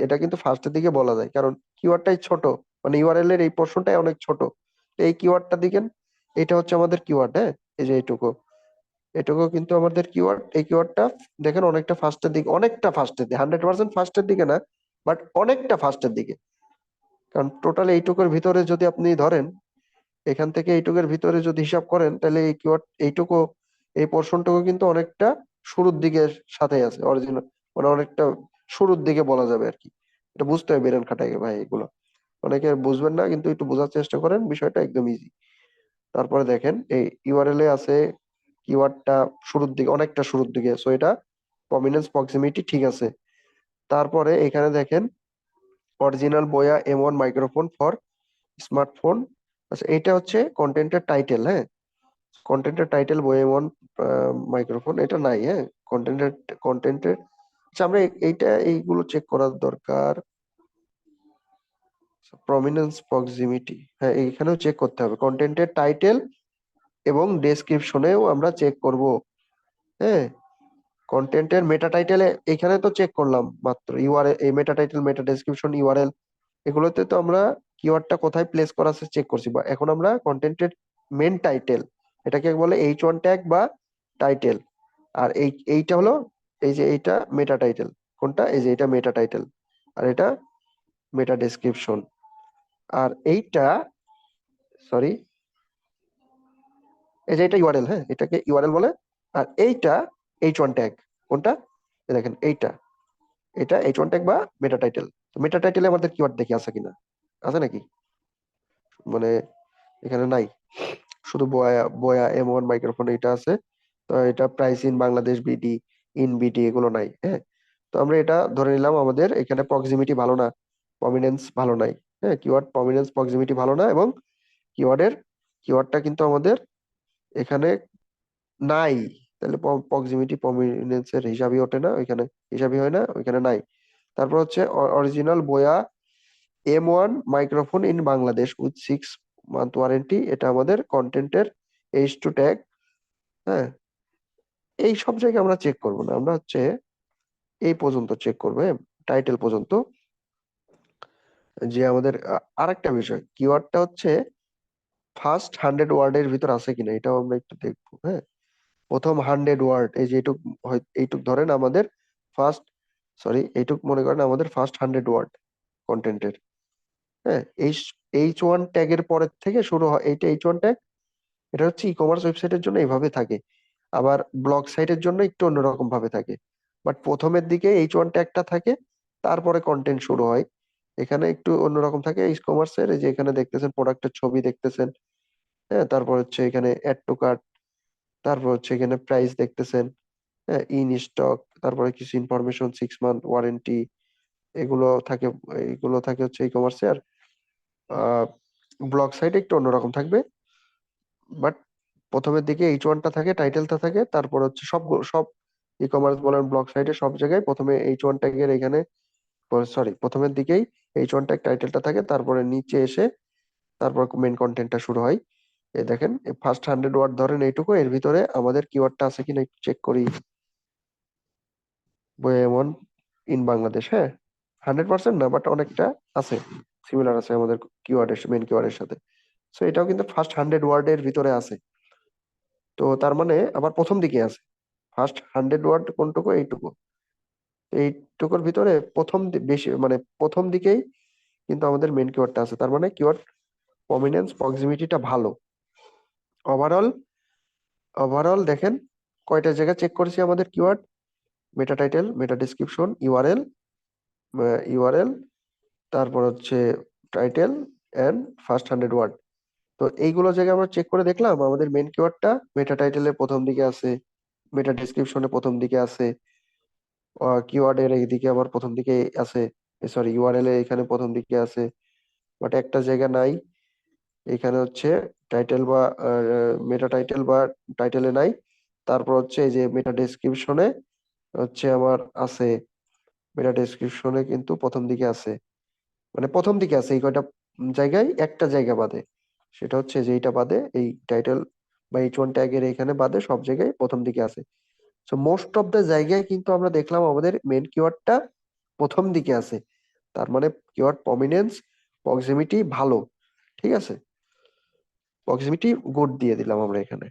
এটা কিন্তু ফার্স্টের দিকে বলা যায়, কারণ কিওয়ার্ডটাই ছোট, মানে ইউআরএল এর এই পোর্শনটাই অনেক ছোট। তো এই কিওয়ার্ডটা দিকেন, এটা হচ্ছে আমাদের কিওয়ার্ড, হ্যাঁ, এই যে এইটুকু, এটুকু কিন্তু আমাদের কিওয়ার্ড। এই কিওয়ার্ডটা দেখেন অনেকটা ফার্স্টের দিকে, অনেকটা ফার্স্টের দিকে, 100% ফার্স্টের দিকে না, বাট অনেকটা ফার্স্টের দিকে। কারণ টোটাল এইটুকুর ভিতরে যদি আপনি ধরেন, এখান থেকে এইটুকুর ভিতরে যদি হিসাব করেন, তাহলে এই কিওয়ার্ড এইটুকু, এই পোর্শনটুকু কিন্তু অনেকটা শুরুর দিকের সাথে আছে অরিজিনাল, মানে অনেকটা শুরুর দিকে বলা যাবে আর কি। এটা বুঝতে হবে বেরেন খাটাই ভাই, এগুলো অনেকে বুঝবেন না, কিন্তু একটু বোঝার চেষ্টা করেন, বিষয়টা একদম ইজি। তারপরে দেখেন এই ইউআরএল এ আছে কিওয়ার্ডটা শুরুর দিকে, অনেকটা শুরুর দিকে, সো এটা প্রমিনেন্স প্রক্সিমিটি ঠিক আছে। তারপরে এখানে দেখেন original Boya M1 microphone for smartphone. আচ্ছা, এটা হচ্ছে কন্টেন্টের টাইটেল, হ্যাঁ, কন্টেন্টের টাইটেল বোয়া M1 মাইক্রোফোন, এটা নাই, হ্যাঁ, কন্টেন্টের কন্টেন্টের। আচ্ছা, আমরা এইটা এইগুলো চেক করার দরকার। প্রমিনেন্স প্রক্সিমিটি, হ্যাঁ এইখানেও চেক করতে হবে, কন্টেন্টের টাইটেল এবং ডেসক্রিপশনেও আমরা চেক করব, হ্যাঁ। কন্টেন্টের মেটা টাইটেলে এখানে তো চেক করলাম মাত্র, ইউআরএল, এই মেটা টাইটেল, মেটা ডেসক্রিপশন, ইউআরএল, এগুলোতে তো আমরা কিওয়ার্ডটা কোথায় প্লেস করা আছে চেক করছি, বা এখন আমরা কন্টেন্টের মেন টাইটেল, এটাকে বলে H1 ট্যাগ বা টাইটেল। আর এইটা হলো, এই যে এইটা মেটা টাইটেল, কোনটা, এই যে এটা মেটা টাইটেল, আর এটা মেটা ডেসক্রিপশন, আর এইটা, সরি, এই যে এটা ইউআরএল, হ্যাঁ এটাকে ইউআরএল বলে। আর এইটা H1 ট্যাগ, কোনটা, এই দেখেন এইটা, এটা H1 ট্যাগ বা মেটা টাইটেল। তো মেটা টাইটেলে আমাদের কিওয়ার্ড দেখি আছে কিনা, আছে নাকি, মানে এখানে নাই, শুধু বয়া বয়া M1 মাইক্রোফোন এটা আছে। তো এটা price in Bangladesh BD, in BD এগুলো নাই, হ্যাঁ। তো আমরা এটা ধরে নিলাম আমাদের এখানে প্রক্সিমিটি ভালো না, প্রমিনেন্স ভালো নাই, হ্যাঁ, কিওয়ার্ড প্রমিনেন্স প্রক্সিমিটি ভালো না, এবং কিওয়ার্ডের কিওয়ার্ডটা কিন্তু আমাদের এখানে নাই, তাহলে প্রক্সিমিটি প্রমিনেন্সের হিসাবই ওঠে না ওইখানে, হিসাবই হয় না ওইখানে, নাই। তারপর হচ্ছে original Boya M1 microphone in Bangladesh with 6 month warranty, এটা আমাদের কন্টেন্টের H2 ট্যাগ, হ্যাঁ। এই সব জায়গায় আমরা চেক করব না, আমরা হচ্ছে এই পর্যন্ত চেক করবো, টাইটেল পর্যন্ত। যে আমাদের আরেকটা বিষয়, কিওয়ার্ডটা হচ্ছে ফার্স্ট 100 ওয়ার্ডের ভিতর আছে কিনা, এটাও আমরা একটু দেখবো, হ্যাঁ। প্রথম 100 ওয়ার্ড, এই যে এইটুক, এইটুক ধরেন আমাদের ফার্স্ট, সরি এইটুক মনে করেন আমাদের ফার্স্ট 100 ওয়ার্ড কন্টেন্টের, হ্যাঁ। এই H1 ট্যাগের পরের থেকে শুরু হয়, এইটা H1 ট্যাগ, এটা হচ্ছে ই কমার্স ওয়েবসাইটের জন্য এইভাবে থাকে, আবার ব্লগ সাইটের জন্য একটু অন্যরকম ভাবে থাকে। বাট প্রথমের দিকে H1 ট্যাগটা থাকে, তারপরে কন্টেন্ট শুরু হয়। এখানে একটু অন্যরকম থাকে ই কমার্সের, এই যে এখানে দেখতেছেন প্রোডাক্টের ছবি দেখতেছেন, হ্যাঁ, তারপর হচ্ছে এখানে অ্যাড টু কার্ট, তারপর হচ্ছে এখানে প্রাইস দেখতেছেন, হ্যাঁ, ইন স্টক, তারপরে কিছু ইনফরমেশন, 6 মান্থ ওয়ারেন্টি, এগুলো থাকে, এগুলো থাকে হচ্ছে ই কমার্সে। আর ব্লগ সাইটে একটু অন্যরকম থাকবে, বাট প্রথমের দিকে H1টা থাকে, টাইটেলটা থাকে, তারপর হচ্ছে সব সব ই কমার্স বলেন, ব্লগ সাইটে, সব জায়গায় প্রথমে H1 ট্যাগের এখানে, সরি প্রথমের দিকেই H1 ট্যাগ টাইটেলটা থাকে, তারপরে নিচে এসে তারপর মেন কন্টেন্টটা শুরু হয়। এই দেখেন ফার্স্ট 100 ওয়ার্ড ধরেন এইটুকু, এর ভিতরে আমাদের কিওয়ার্ডটা আছে কিনা একটু চেক করি, বই এমন ইন বাংলাদেশ, হ্যাঁ, 100% না, বাট অনেকটা আছে, সিমিলার আছে আমাদের কিওয়ার্ডের মেন কিওয়ার্ডের সাথে। সো এটাও কিন্তু ফার্স্ট 100 ওয়ার্ডের ভিতরে আছে। তো তার মানে আবার প্রথম দিকে আছে। ফার্স্ট 100 ওয়ার্ড কোনটুকু? এইটুকু। এইটুকুর ভিতরে বেশি মানে প্রথম দিকেই কিন্তু আমাদের মেন কিওয়ার্ডটা আছে। তার মানে কিওয়ার্ড প্রমিনেন্স প্রক্সিমিটিটা ভালো। ওভারঅল ওভারঅল দেখেন কয়টা জায়গা চেক করেছি আমাদের keyword: meta title, meta description, URL, URL, তারপর হচ্ছে টাইটেল এন্ড ফার্স্ট 100 ওয়ার্ড। তো এইগুলো জায়গায় আমরা চেক করে দেখলাম আমাদের মেন কিওয়ার্ডটা মেটা টাইটেলের প্রথম দিকে আছে, মেটা ডেসক্রিপশনের প্রথম দিকে আছে, কিওয়ার্ডের এইদিকে আবার প্রথম দিকে আছে, সরি ইউআরএল এর এখানে প্রথম দিকে আছে, বাট একটা জায়গা নাই। এখানে হচ্ছে টাইটেল বা মেটা টাইটেল বা টাইটেলে নাই। তারপর হচ্ছে এই যে মেটা ডেসক্রিপশনে হচ্ছে আমার আছে, মেটা ডেসক্রিপশনে কিন্তু প্রথম দিকে আছে, মানে প্রথম দিকে আছে এই কয়টা জায়গায়, একটা জায়গা বাদে। সেটা হচ্ছে যে এইটা বাদে, এই টাইটেল বা H1 ট্যাগের এখানে বাদে সব জায়গায় প্রথম দিকে আছে। সো মোস্ট অফ দ্য জায়গায় কিন্তু আমরা দেখলাম আমাদের মেন কিওয়ার্ডটা প্রথম দিকে আছে। তার মানে কিওয়ার্ড প্রমিনেন্স প্রক্সিমিটি ভালো। ঠিক আছে, প্রক্সিমিটি গুড দিয়ে দিলাম আমরা এখানে।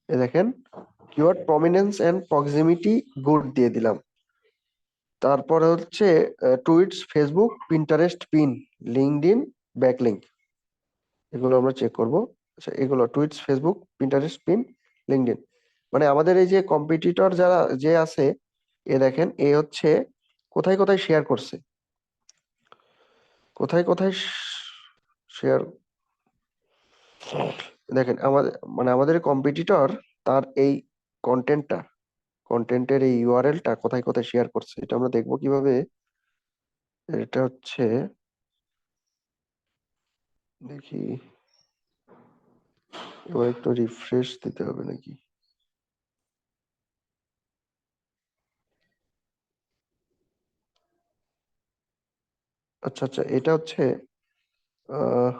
এ দেখেন keyword prominence and proximity good দিয়ে দিলাম। তারপরে হচ্ছে tweets, Facebook, Pinterest, pin, LinkedIn, backlink, এগুলো আমরা চেক করব। আচ্ছা, এগুলো tweets, Facebook, Pinterest, pin, LinkedIn, মানে আমাদের এই যে কম্পিটিটর যারা যে আছে, এ দেখেন এ হচ্ছে কোথায় কোথায় শেয়ার করছে, কোথায় কোথায় শেয়ার। দেখেন আমাদের মানে আমাদের কম্পিটিটর তার এই কন্টেন্টটা, কন্টেন্টের এই ইউআরএলটা কোথায় কোথায় শেয়ার করছে, এটা আমরা দেখবো কিভাবে। এটা হচ্ছে, দেখি, এবার একটু রিফ্রেশ দিতে হবে নাকি? আচ্ছা আচ্ছা, এটা হচ্ছে আহ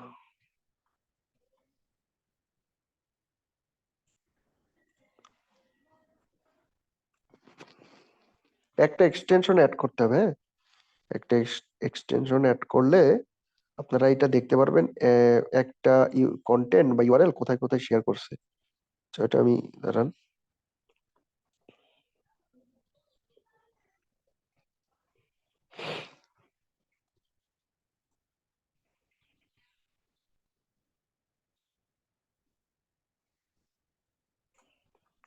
একটা এক্সটেনশন অ্যাড করতে হবে, হ্যাঁ। একটা এক্সটেনশন অ্যাড করলে আপনারা এটা দেখতে পারবেন একটা কন্টেন্ট বা ইউআরএল কোথায় কোথায় শেয়ার করছে। তো এটা আমি, দাঁড়ান,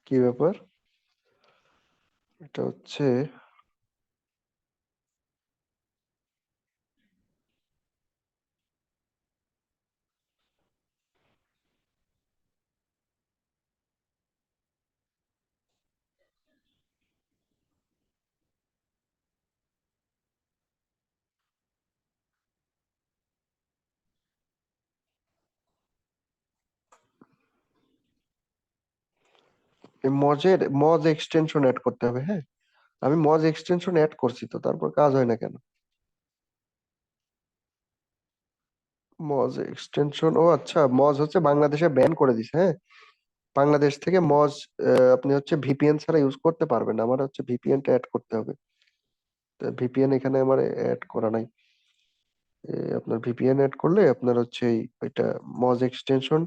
কি ব্যাপার, এটা হচ্ছে মজ এক্সটেনশন অ্যাড করতে হবে, হ্যাঁ। আমি মজ এক্সটেনশন অ্যাড করছি, তো তারপর কাজ হয় না কেন? মজ এক্সটেনশন, ও আচ্ছা, মজ হচ্ছে বাংলাদেশে ব্যান করে দিছে, হ্যাঁ। বাংলাদেশ থেকে মজ আপনি হচ্ছে ভিপিএন ছাড়া ইউজ করতে পারবেন না। আমার হচ্ছে ভিপিএনটা অ্যাড করতে হবে। ভিপিএন এখানে আমার অ্যাড করা নাই। আপনার ভিপিএন অ্যাড করলে আপনার হচ্ছে ওইটা মজ এক্সটেনশন,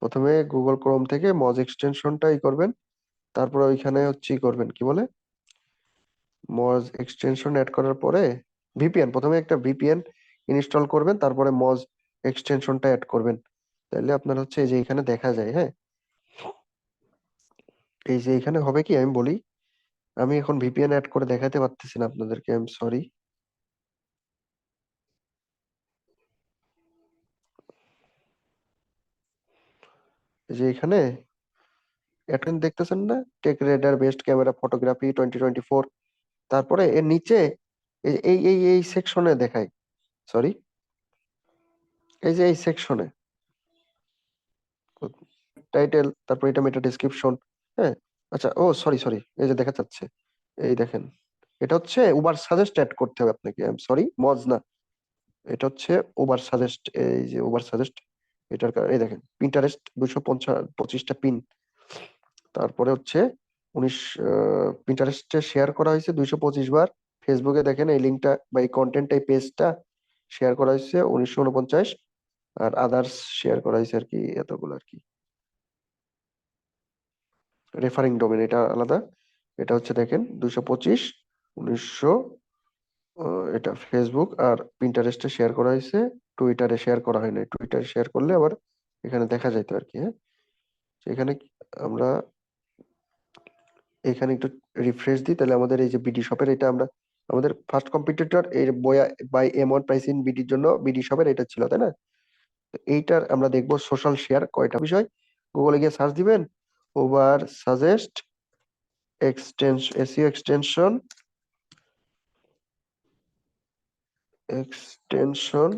প্রথমে গুগল ক্রোম থেকে মজ এক্সটেনশনটা করবেন, তারপর ওইখানে হচ্ছে করবেন কি বলে, মজ এক্সটেনশন অ্যাড করার পরে ভিপিএন, প্রথমে একটা ভিপিএন ইনস্টল করবেন, তারপরে মজ এক্সটেনশনটা অ্যাড করবেন। তাহলে আপনার হচ্ছে এই যে এখানে দেখা যায়, হ্যাঁ, এই যে এখানে হবে কি আমি বলি, আমি এখন ভিপিএন অ্যাড করে দেখাতে পারতেছি না আপনাদেরকে, আই এম সরি। এই যে এখানে অ্যাড দেখতেছেন না, tech radar best camera photography 2024, তারপরে এর নিচে এই সেকশনে দেখায়, সরি, এই যে এই সেকশনে টাইটেল, তারপর এটা মেটা ডেসক্রিপশন, হ্যাঁ। আচ্ছা, ও সরি সরি, এই যে দেখা যাচ্ছে, এই দেখেন, এটা হচ্ছে উবার সাজেস্ট অ্যাড করতে হবে আপনাকে, আই এম সরি, মজ না, এটা হচ্ছে উবার সাজেস্ট। এই যে উবার সাজেস্ট, এটার এই দেখেন পিন্টারেস্ট 250 25টা পিন, তারপরে হচ্ছে 19 পিন্টারেস্টে শেয়ার করা হয়েছে 225 বার। ফেসবুকে দেখেন এই লিঙ্কটা বা এই কন্টেন্ট এই পেজটা শেয়ার করা হয়েছে 1949। আর আদার্স শেয়ার করা হয়েছে আর কি এতগুলো আর কি। রেফারিং ডোমেন এটা আলাদা। এটা হচ্ছে দেখেন 225, 1900, এটা ফেসবুক। আর পিন্টারেস্টে শেয়ার করা হয়েছে, টুইটারে শেয়ার করা হয় না। টুইটারে শেয়ার করলে আবার এখানে দেখা যাইতো আর কি। হ্যাঁ, তো এখানে আমরা এখানে একটু রিফ্রেশ দিই, তাহলে আমাদের এই যে বিডি শপের এটা আমরা আমাদের ফার্স্ট কম্পিটিটর এই বয়া বাই এম1 প্রাইস ইন বিডির জন্য বিডি শপের এটা ছিল, তাই না? তো এইটার আমরা দেখবো সোশ্যাল শেয়ার কয়টা বিষয়। গুগলে গিয়ে সার্চ দিবেন over suggest extension, SEO extension, extension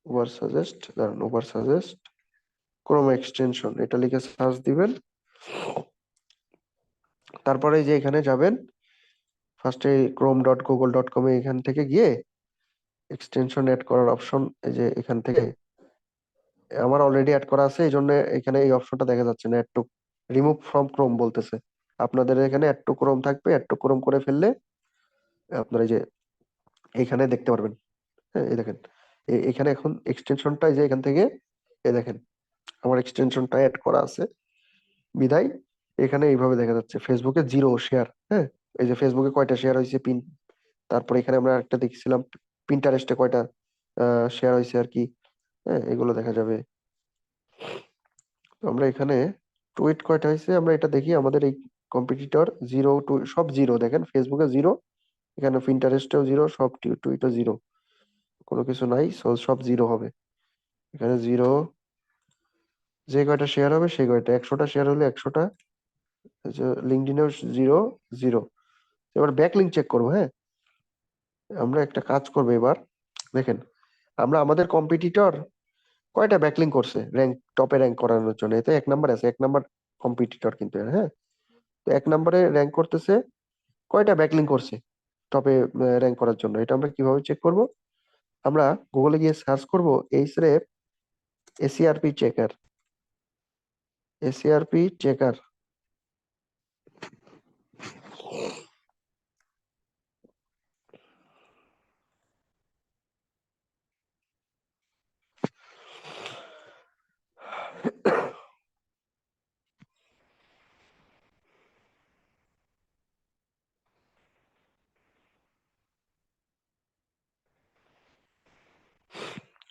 over suggest, দাঁড়ান, ওভার সাজেস্ট ক্রোম এক্সটেনশন এটা লিখে সার্চ দিবেন। তারপরে এই যে এখানে যাবেন, ফার্স্টে chrome.google.com এ এখান থেকে গিয়ে এক্সটেনশন অ্যাড করার অপশন, এই যে এখান থেকে আমার অলরেডি অ্যাড করা আছে, এই জন্য এখানে এই অপশনটা দেখা যাচ্ছে না। Add to remove from Chrome বলতেছে। আপনাদের এখানে অ্যাড টু ক্রোম থাকবে, অ্যাড টু ক্রোম করে ফেললে আপনারা এই যে এখানে দেখতে পারবেন। হ্যাঁ, এই দেখেন এখানে এখন এক্সটেনশনটা এই যে এখান থেকে এই দেখেন আমার এক্সটেনশনটা অ্যাড করা আছে বিধায় এখানে এইভাবে দেখা যাচ্ছে ফেসবুকে 0 শেয়ার। হ্যাঁ, এই যে ফেসবুকে কয়টা শেয়ার হয়েছে পিন, তারপরে এখানে আমরা একটা দেখছিলাম পিন্টারেস্টে কয়টা শেয়ার হয়েছে আর কি। হ্যাঁ, এগুলো দেখা যাবে। তো আমরা এখানে টুইট কয়টা হয়েছে আমরা এটা দেখি। আমাদের এই কম্পিটিটর 0 টু সব 0 দেখেন, ফেসবুকে 0, এখানে পিন্টারেস্টেও 0, সব টুইটও 0, কোনো কিছু নাই, সব 0 হবে এখানে। 0 যে কয়টা শেয়ার হবে সেই কয়টা, 100টা শেয়ার হলে 100টা। লিঙ্কডইনেও 0, 0। এবার ব্যাকলিঙ্ক চেক করবো। হ্যাঁ, আমরা একটা কাজ করবো এবার। দেখেন আমরা আমাদের কম্পিটিটর কয়টা ব্যাকলিঙ্ক করছে র্যাঙ্ক, টপে র্যাঙ্ক করানোর জন্য। এতে 1 নাম্বার আছে, 1 নাম্বার কম্পিটিটর কিন্তু। হ্যাঁ, তো 1 নম্বরে র্যাঙ্ক করতেছে, কয়টা ব্যাকলিঙ্ক করছে টপে র্যাঙ্ক করার জন্য, এটা আমরা কিভাবে চেক করব? আমরা গুগলে গিয়ে সার্চ করব এইচরেফ এসিআরপি চেকার, এসিআরপি চেকার।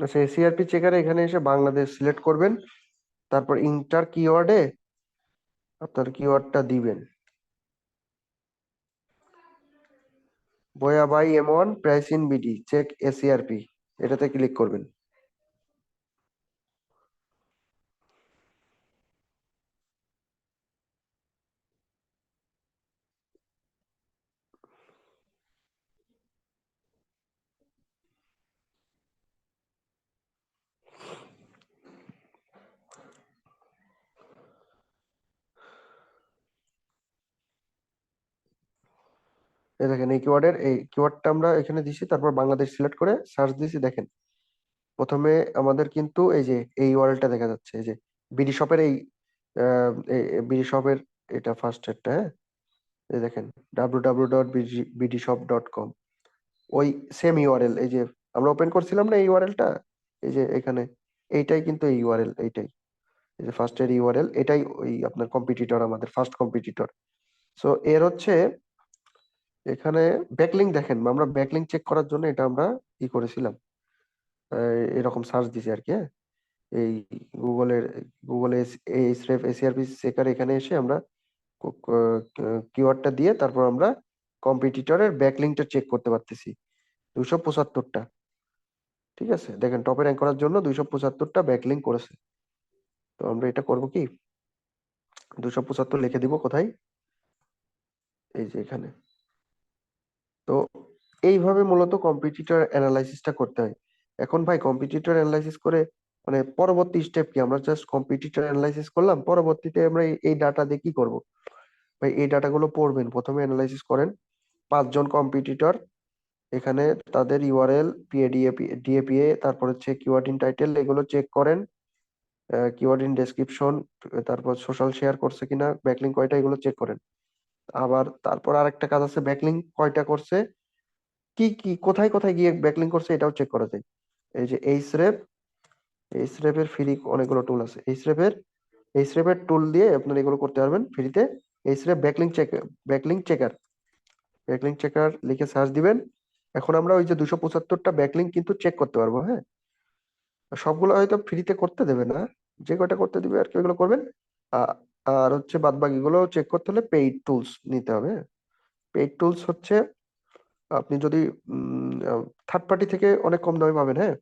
আচ্ছা, এসিআরপি চেকারে এখানে এসে বাংলাদেশ সিলেক্ট করবেন, তারপর ইন্টার কিওয়ার্ডে আপনার কিওয়ার্ডটা দিবেন। Boya by M one price in BD check ACRP, এটাতে ক্লিক করবেন। এই দেখেন এই কিওয়ার্ডের এই কিওয়ার্ডটা আমরা এখানে দিছি, তারপর বাংলাদেশ সিলেক্ট করে সার্চ দিছি। দেখেন প্রথমে আমাদের কিন্তু এই যে এই ইউআরএলটা দেখা যাচ্ছে, এই যে বিডি শপের এই বিডি শপের এটা ফার্স্ট এডটা। হ্যাঁ, এই দেখেন www.bdshop.com, ওই সেম ইউআরএল এই যে আমরা ওপেন করছিলাম না এই ইউআরএলটা, এই যে এখানে এইটাই কিন্তু এই ইউআরএল, এইটাই এই যে ফার্স্ট এর ইউআরএল, এটাই ওই আপনার কম্পিটিটর, আমাদের ফার্স্ট কম্পিটিটর। সো এর হচ্ছে এখানে ব্যাকলিঙ্ক দেখেন, আমরা ব্যাকলিঙ্ক চেক করার জন্য এটা আমরা ই করেছিলাম, এরকম সার্চ দিছি আর কি। হ্যাঁ, এই গুগলের গুগলে এইচরেফ এসিআরপি চেকার এখানে এসে আমরা কিওয়ার্ডটা দিয়ে তারপর আমরা কম্পিটিটরের ব্যাকলিঙ্কটা চেক করতে পারতেছি 275টা। ঠিক আছে, দেখেন টপে র্যাঙ্ক করার জন্য 275টা ব্যাকলিঙ্ক করেছে। তো আমরা এটা করব কি, 275 লিখে দিব কোথায়, এই যে এখানে। তো এইভাবে মূলত কম্পিটিটর অ্যানালাইসিসটা করতে হয়। এখন ভাই কম্পিটিটর অ্যানালাইসিস করে মানে পরবর্তী স্টেপ কি? আমরা জাস্ট কম্পিটিটর অ্যানালাইসিস করলাম, পরবর্তীতে আমরা এই ডাটা দিয়ে কি করব? ভাই এই ডাটাগুলো পড়বেন, প্রথমে অ্যানালাইসিস করেন 5 জন কম্পিটিটর, এখানে তাদের ইউআরএল, পিএডিএ, ডিএপিএ, তারপর হচ্ছে কিওয়ার্ড ইন টাইটেল, এগুলো চেক করেন। কিওয়ার্ড ইন ডেসক্রিপশন, তারপর সোশ্যাল শেয়ার করছে কিনা, ব্যাকলিং কয়টা, এগুলো চেক করেন। আবার তারপর আরেকটা কাজ আছে, ব্যাকলিং কয়টা করছে, কি কি কোথায় কোথায় গিয়ে ব্যাকলিং করছে, এটাও চেক করা যায়। এই যে এইচরেফের ফ্রি অনেকগুলো টুল আছে। এইচরেফের টুল দিয়ে আপনারা এগুলো করতে পারবেন ফ্রিতে। এইচরেফ ব্যাকলিং চেকার লিখে সার্চ দিবেন। এখন আমরা ওই যে 275টা ব্যাকলিং কিন্তু চেক করতে পারবো, হ্যাঁ। সবগুলো হয়তো ফ্রিতে করতে দেবে না, যে কয়টা করতে দিবে আর কি ওইগুলো করবেন। আ- আর হচ্ছে বাদ বাকিগুলো চেক করতে হলে পেইড টুলস নিতে হবে। পেইড টুলস হচ্ছে আপনি যদি থার্ড পার্টি থেকে অনেক কম দামে পাবেন, হ্যাঁ।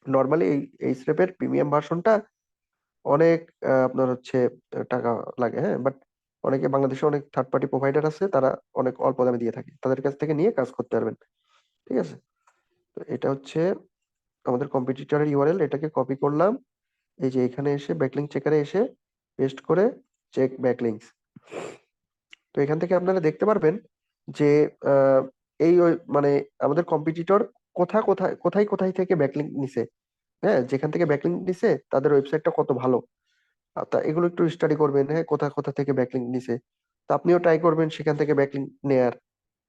নর্মালি এই স্রেপের প্রিমিয়াম ভার্সনটা অনেক আপনার হচ্ছে টাকা লাগে, হ্যাঁ। বাট অনেকে বাংলাদেশে অনেক থার্ড পার্টি প্রোভাইডার আছে, তারা অনেক অল্প দামে দিয়ে থাকে, তাদের কাছ থেকে নিয়ে কাজ করতে পারবেন। ঠিক আছে, তো এটা হচ্ছে আমাদের কম্পিটিটরের ইউআরএল, এটাকে কপি করলাম, এই যে এখানে এসে ব্যাকলিংক চেকারে এসে পেস্ট করে চেক ব্যাকলিংকস। তো এখান থেকে আপনারা দেখতে পারবেন যে আহ, মানে আমাদের কম্পিটিটর কোথায় কোথায় থেকে ব্যাকলিংক নিছে, হ্যাঁ। যেখান থেকে ব্যাকলিংক নিছে তাদের ওয়েবসাইটটা কত ভালো। তা এগুলো একটু স্টাডি করবেন, হ্যাঁ, কোথা কোথা থেকে ব্যাকলিংক নিছে। তো আপনিও ট্রাই করবেন সেখান থেকে ব্যাকলিংক নেয়ার,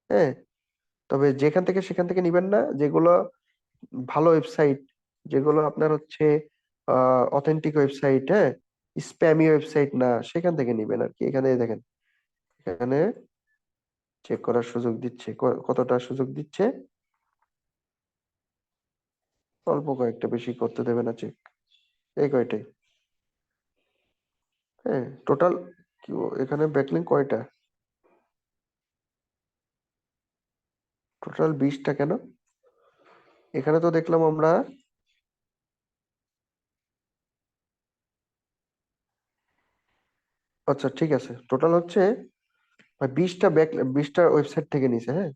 হ্যাঁ। তবে যেখান থেকে সেখান থেকে নিবেন না, যেগুলো ভালো ওয়েবসাইট, যেগুলো আপনার হচ্ছে অথেন্টিক ওয়েবসাইট, হ্যাঁ, স্প্যামি ওয়েবসাইট না, সেখান থেকে নিবেন আর কি। এখানে দেখেন, এখানে চেক করার সুযোগ দিচ্ছে, কতটা সুযোগ দিচ্ছে, অল্প কয়েকটা, বেশি করতে দেবে না চেক, এই কয়টাই, হ্যাঁ। টোটাল এখানে ব্যাকলিংক কয়টা, টোটাল 20টা কেন, এখানে তো দেখলাম আমরা, আচ্ছা ঠিক আছে, টোটাল হচ্ছে 20টা 20টা ওয়েবসাইট থেকে নিছে, হ্যাঁ।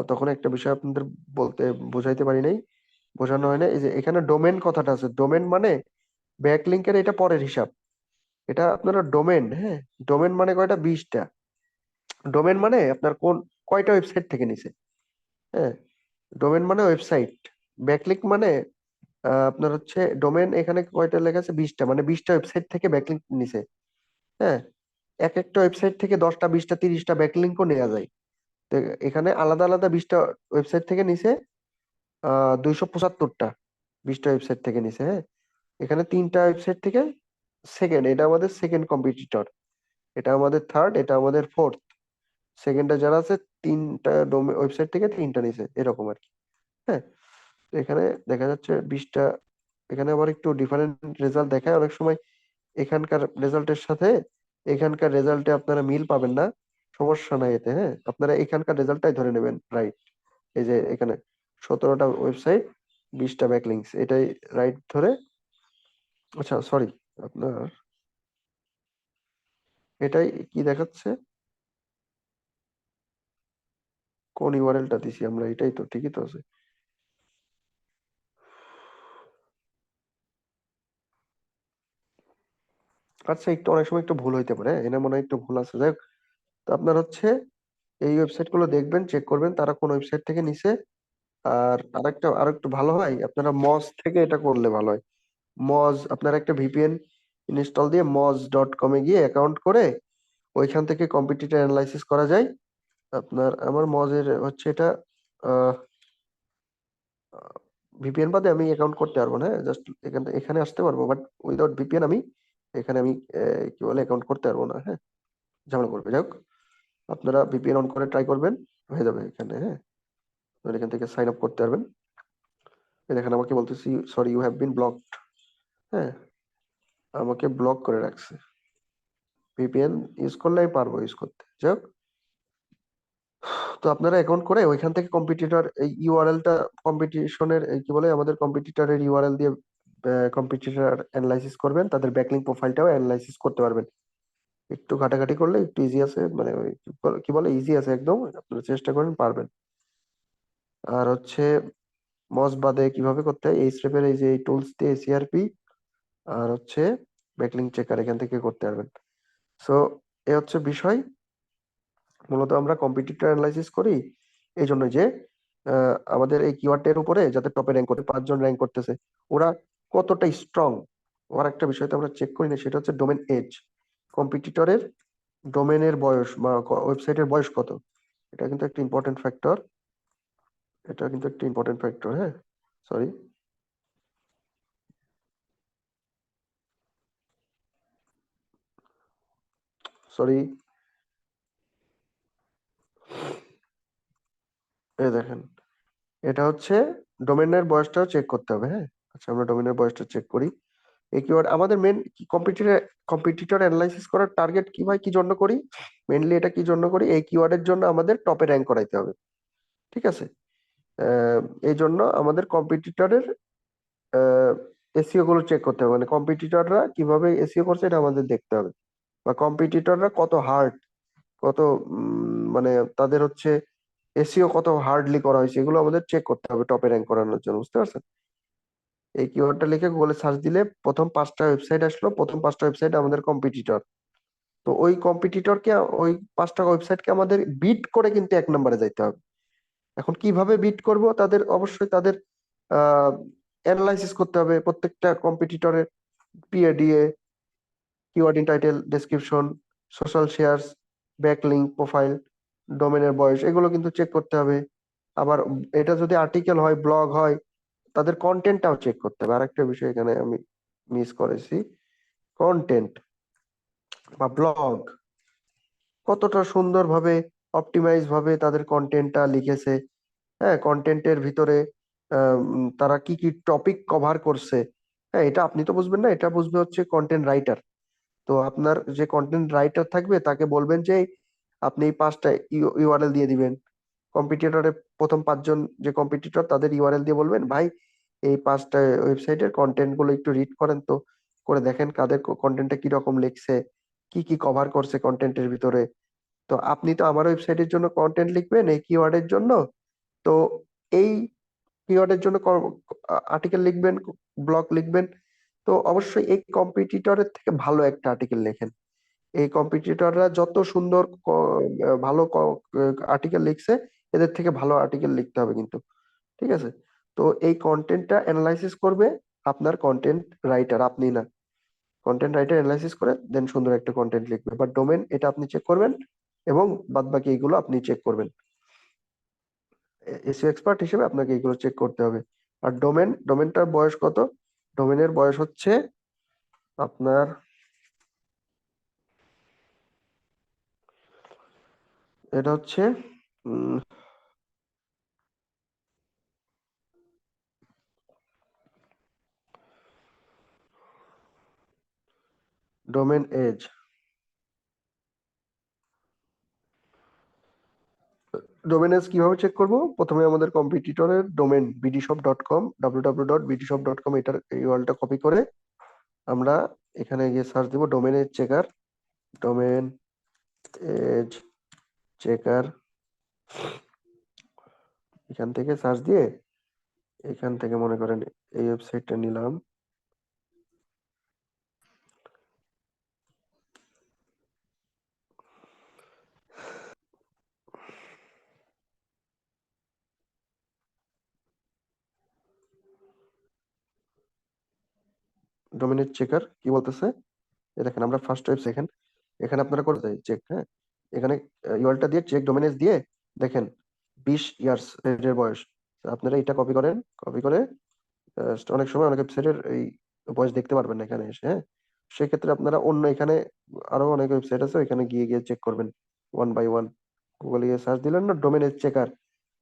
তখন একটা বিষয় আপনাদের বলতে বোঝাইতে পারি নাই, বোঝানো হয় না। এই যে এখানে ডোমেন কথাটা আছে, ডোমেন মানে ব্যাকলিংকের এটা পরের হিসাব। এটা আপনারা ডোমেন, হ্যাঁ, ডোমেন মানে কয়টা, 20টা। ডোমেন মানে আপনার কয়টা ওয়েবসাইট থেকে নিছে, হ্যাঁ। ডোমেন মানে ওয়েবসাইট, ব্যাকলিংক মানে আপনার হচ্ছে ডোমেন, এখানে কয়টা লেখা আছে, 20টা, মানে 20টা ওয়েবসাইট থেকে ব্যাকলিংক নিছে, হ্যাঁ। এক একটা ওয়েবসাইট থেকে 10টা 20টা 30টা ব্যাকলিংকও নেওয়া যায়। তো এখানে আলাদা আলাদা 20টা ওয়েবসাইট থেকে নিছে 275টা, 20টা ওয়েবসাইট থেকে নিছে, হ্যাঁ। এখানে 3টা ওয়েবসাইট থেকে সেকেন্ড, এটা আমাদের সেকেন্ড কম্পিটিটর, এটা আমাদের থার্ড, এটা আমাদের ফোর্থ। সেকেন্ডে যারা আছে 3টা ওয়েবসাইট থেকে 3টা নিছে, এরকম আর কি, হ্যাঁ। তো এখানে দেখা যাচ্ছে 20টা, এখানে আবার একটু ডিফারেন্ট রেজাল্ট দেখায় অনেক সময়। এখানকার রেজাল্টের সাথে এখানকার রেজাল্টে আপনারা মিল পাবেন না, সমস্যা নাই এতে, হ্যাঁ। আপনারা এখানকার রেজাল্টটাই ধরে নেবেন, রাইট। এই যে এখানে 17টা ওয়েবসাইট, 20টা ব্যাকলিংস, এটাই রাইট ধরে। আচ্ছা সরি, আপনার এটাই কি দেখাচ্ছে, কোন ইউআরএলটা দিছি আমরা, এটাই তো ঠিকই তো আছে। আচ্ছা, একটু অনেক সময় একটু ভুল হইতে পারে, এনে মনে হয় একটু ভুল আছে, যাই হোক। তো আপনার হচ্ছে এই ওয়েবসাইট গুলো দেখবেন, চেক করবেন তারা কোন ওয়েবসাইট থেকে নিছে। আর আরেকটু ভালো হয়, আপনারা মজ থেকে এটা করলে ভালো হয়। মজ, আপনার একটা ভিপিএন ইনস্টল দিয়ে moj.com এ গিয়ে অ্যাকাউন্ট করে ওইখান থেকে কম্পিটিটর অ্যানালাইসিস করা যায়। আপনার আমার মজের হচ্ছে এটা ভিপিএন বাদে আমি অ্যাকাউন্ট করতে পারবো না, জাস্ট এখানে আসতে পারবো, বাট উইদাউট ভিপিএন আমি এখানে আমি কি বলে অ্যাকাউন্ট করতে পারবো না, হ্যাঁ। ঝামেলা করবে, যাই হোক। আপনারা ভিপিএন অন করে ট্রাই করবেন, হয়ে যাবে এখানে, হ্যাঁ। আপনারা এখান থেকে সাইন আপ করতে পারবেন। এই দেখেন আমাকে বলতেছি, sorry you have been blocked, হ্যাঁ, আমাকে ব্লক করে রাখছে। ভিপিএন ইউজ করলে আমি পারবো ইউজ করতে, যাই হোক। তো আপনারা অ্যাকাউন্ট করে ওইখান থেকে কম্পিটিটর এই ইউআরএলটা, কম্পিটিশনের কি বলে আমাদের কম্পিটিটরের ইউআরএল দিয়ে কম্পিটিটর অ্যানালাইসিস করবেন, তাদের ব্যাকলিংক প্রোফাইলটাও অ্যানালাইসিস করতে পারবেন। একটু ঘাটাঘাটি করলে একটু ইজি আছে, মানে ওই কি বলে ইজি আছে একদম, আপনারা চেষ্টা করেন পারবেন। আর হচ্ছে মজ বাদে কিভাবে করতে হয়, এই স্টেপের এই যে টুলস দিয়ে সিআরপি আর হচ্ছে ব্যাকলিংক চেকার, এখান থেকে করতে পারবেন। সো এ হচ্ছে বিষয়, মূলত আমরা কম্পিটিটর অ্যানালাইসিস করি এই জন্য যে আমাদের এই কিওয়ার্ড এর উপরে যাতে টপে র্যাঙ্ক করতে 5 জন র্যাঙ্ক করতেছে, ওরা কতটা স্ট্রং, আর একটা বিষয় তো আমরা চেক করি না, সেটা হচ্ছে ডোমেন এজ। কম্পিটিটরের ডোমেনের বয়স বা ওয়েবসাইটের বয়স কত, এটা কিন্তু একটা ইম্পর্টেন্ট ফ্যাক্টর। এটা কিন্তু একটা ইম্পর্টেন্ট ফ্যাক্টর, হ্যাঁ। সরি, সরি, এই দেখেন, এটা হচ্ছে ডোমেনের বয়সটাও চেক করতে হবে, হ্যাঁ। আচ্ছা, আমরা ডোমেনের বয়সটা চেক করি। এই কিওয়ার্ড আমাদের মেন কম্পিটিটর কম্পিটিটর অ্যানালাইসিস করার টার্গেট কি ভাই, কি জন্য করি? মেনলি এটা কি জন্য করি, এই কিওয়ার্ডের জন্য আমাদের টপে র্যাঙ্ক করাইতে হবে, ঠিক আছে। আহ, এই জন্য আমাদের কম্পিটিটরের এসইও গুলো চেক করতে হবে, মানে কম্পিটিটররা কিভাবে এসইও করছে এটা আমাদের দেখতে হবে, বা কম্পিটিটররা কত হার্ড, কত মানে তাদের হচ্ছে এসইও কত হার্ডলি করা হয়েছে, এগুলো আমাদের চেক করতে হবে টপে র্যাঙ্ক করানোর জন্য, বুঝতে পারছেন? এই কিওয়ার্ডটা লিখে গুগলে সার্চ দিলে প্রথম 5টা ওয়েবসাইট আসলো, প্রথম 5টা ওয়েবসাইট আমাদের কম্পিটিটর। তো ওই কম্পিটিটরকে, ওই 5টা ওয়েবসাইটকে আমাদের বিট করে কিন্তু 1 নম্বরে যাইতে হবে। এখন কিভাবে বিট করব, তাদের অবশ্যই তাদের অ্যানালাইসিস করতে হবে প্রত্যেকটা কম্পিটিটরের PA DA, keyword in title, description, social shares, backlink, profile, ডোমেনের বয়স, এগুলো কিন্তু চেক করতে হবে। আবার এটা যদি আর্টিকেল হয়, ব্লগ হয়, তাদের কন্টেন্টটাও চেক করতে হবে। আরেকটা বিষয় এখানে আমি মিস করেছি, কন্টেন্ট বা ব্লগ কতটা সুন্দরভাবে অপটিমাইজ ভাবে তাদের কন্টেন্টটা লিখেছে, হ্যাঁ। কন্টেন্টের ভিতরে তারা কি কি টপিক কভার করছে, হ্যাঁ। এটা আপনি তো বুঝবেন না, এটা বুঝবে হচ্ছে কন্টেন্ট রাইটার। তো আপনার যে কন্টেন্ট রাইটার থাকবে তাকে বলবেন যে আপনি এই 5টা ইউআরএল দিয়ে দিবেন। কম্পিটিটরের প্রথম 5জন যে কম্পিটিটর, তাদের ইউআরএল দিয়ে বলবেন, ভাই এই 5টা ওয়েবসাইটের কন্টেন্ট গুলো একটু রিড করেন তো, করে দেখেন কাদের কন্টেন্টটা কি রকম লিখছে, কি কি কভার করছে কন্টেন্টের ভিতরে। তো আপনি তো আমার ওয়েবসাইটের জন্য কন্টেন্ট লিখবেন এই কিওয়ার্ডের জন্য, তো এই কিওয়ার্ডের জন্য আর্টিকেল লিখবেন, ব্লগ লিখবেন। তো অবশ্যই এই কম্পিটিটরের থেকে ভালো একটা আর্টিকেল লেখেন। এই কম্পিটিটররা যত সুন্দর ভালো আর্টিকেল লিখছে, এদের থেকে ভালো আর্টিকেল লিখতে হবে কিন্তু, ঠিক আছে। তো এই কন্টেন্টটা অ্যানালাইসিস করবে আপনার কন্টেন্ট রাইটার, আপনি না। কন্টেন্ট রাইটার অ্যানালাইসিস করে দেন সুন্দর একটা কন্টেন্ট লিখবে, বাট ডোমেন এটা আপনি চেক করবেন, এবং বাদ বাকি এইগুলো আপনি চেক করবেন। এসইও এক্সপার্ট হিসেবে আপনাকে এইগুলো চেক করতে হবে। আর ডোমেনটার বয়স কত? ডোমেনের বয়স হচ্ছে আপনার, এটা হচ্ছে ডোমেন এজ। ডোমেন এজ কিভাবে চেক করব? প্রথমে আমাদের কম্পিটিটরের ডোমেন bdshop.com, www.bdshop.com, এটার ইউআরএলটা কপি করে আমরা এখানে গিয়ে সার্চ দিব domain age checker, domain age checker. এখান থেকে সার্চ দিয়ে এখান থেকে মনে করেন এই ওয়েবসাইটটা নিলাম। ডোমেন এজ চেকার কি বলতেছে, এই দেখেন আমরা ফার্স্ট ওয়েবসাইট, এখানে এখানে আপনারা করে দেয় চেক, হ্যাঁ। এখানে ইউআরএলটা দিয়ে চেক ডোমেন এজ দিয়ে দেখেন 20 ইয়ার্স এর বয়স। আপনারা এটা কপি করেন, কপি করে অনেক সময় অনেক ওয়েবসাইটের এই বয়স দেখতে পারবেন না এখানে এসে, হ্যাঁ। সেক্ষেত্রে আপনারা অন্য এখানে আরো অনেক ওয়েবসাইট আছে, ওইখানে গিয়ে গিয়ে চেক করবেন ওয়ান বাই ওয়ান। গুগলে গিয়ে সার্চ দিলেন না ডোমেন এজ চেকার,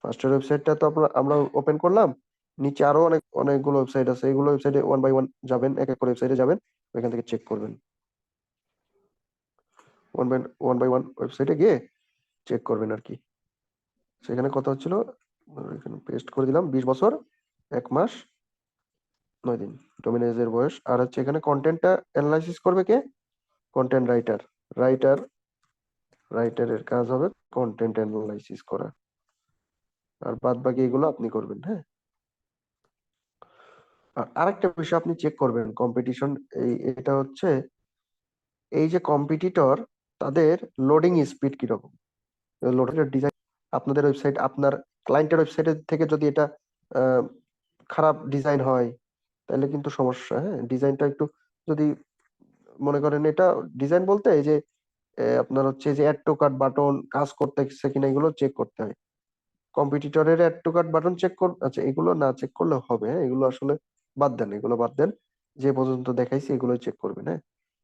ফার্স্টের ওয়েবসাইটটা তো আমরা ওপেন করলাম, নিচে আরো অনেকগুলো ওয়েবসাইট আছে, এগুলো ওয়েবসাইটে ওয়ান বাই ওয়ান যাবেন, এক এক করে ওয়েবসাইটে যাবেন, ওইখান থেকে চেক করবেন। ওয়ান বাই ওয়ান ওয়েবসাইটে গিয়ে চেক করবেন আর কি। সেখানে কত হচ্ছিল, এখানে পেস্ট করে দিলাম, 20 বছর 1 মাস 9 দিন ডোমিনেজের বয়স। আর হচ্ছে এখানে কন্টেন্টটা অ্যানালাইসিস করবে কে? Content writer. রাইটার রাইটারের কাজ হবে কন্টেন্ট অ্যানালাইসিস করা, আর বাদ বাকি এগুলো আপনি করবেন, হ্যাঁ। আর আরেকটা বিষয় আপনি চেক করবেন কম্পিটিশন, এটা হচ্ছে এই যে কম্পিটিটর, তাদের লোডিং স্পিড কিরকম, লোডের ডিজাইন। আপনাদের ওয়েবসাইট, আপনার ক্লায়েন্টের ওয়েবসাইটের থেকে যদি এটা আহ, খারাপ ডিজাইন হয়, তাহলে কিন্তু সমস্যা, হ্যাঁ। ডিজাইনটা একটু যদি মনে করেন এটা ডিজাইন বলতে এই যে আপনার হচ্ছে যে অ্যাড টু কার্ট বাটন কাজ করতেছে কিনা এগুলো চেক করতে হয়। কম্পিটিটরের add to cart button check আচ্ছা এগুলো না চেক করলে হবে, হ্যাঁ এগুলো আসলে বাদ দেন, এগুলো বাদ দেন। যে পর্যন্ত দেখাইছি এগুলোই চেক করবেন, হ্যাঁ।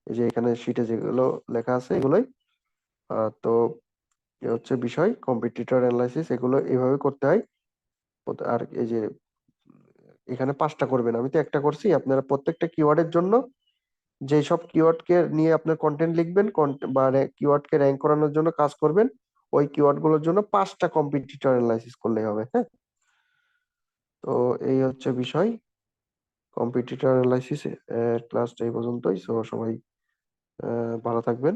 এই যে এখানে শিটে যেগুলো লেখা আছে এগুলোই। তো এ হচ্ছে বিষয় কম্পিটিটর অ্যানালাইসিস, এগুলো এইভাবে করতে হয়। আর এই যে এখানে 5টা করবেন, আমি তো একটা করছি। আপনারা প্রত্যেকটা কিওয়ার্ডের জন্য যে সব কিওয়ার্ড কে নিয়ে আপনার কন্টেন্ট লিখবেন বা কিওয়ার্ড কে র্যাঙ্ক করানোর জন্য কাজ করবেন, ওই কিওয়ার্ড গুলোর জন্য 5টা কম্পিটিটর অ্যানালাইসিস করলেই হবে, হ্যাঁ। তো এই হচ্ছে বিষয় কম্পিটিটর অ্যানালাইসিস। ক্লাসটা এই পর্যন্তই। সো সবাই ভালো থাকবেন।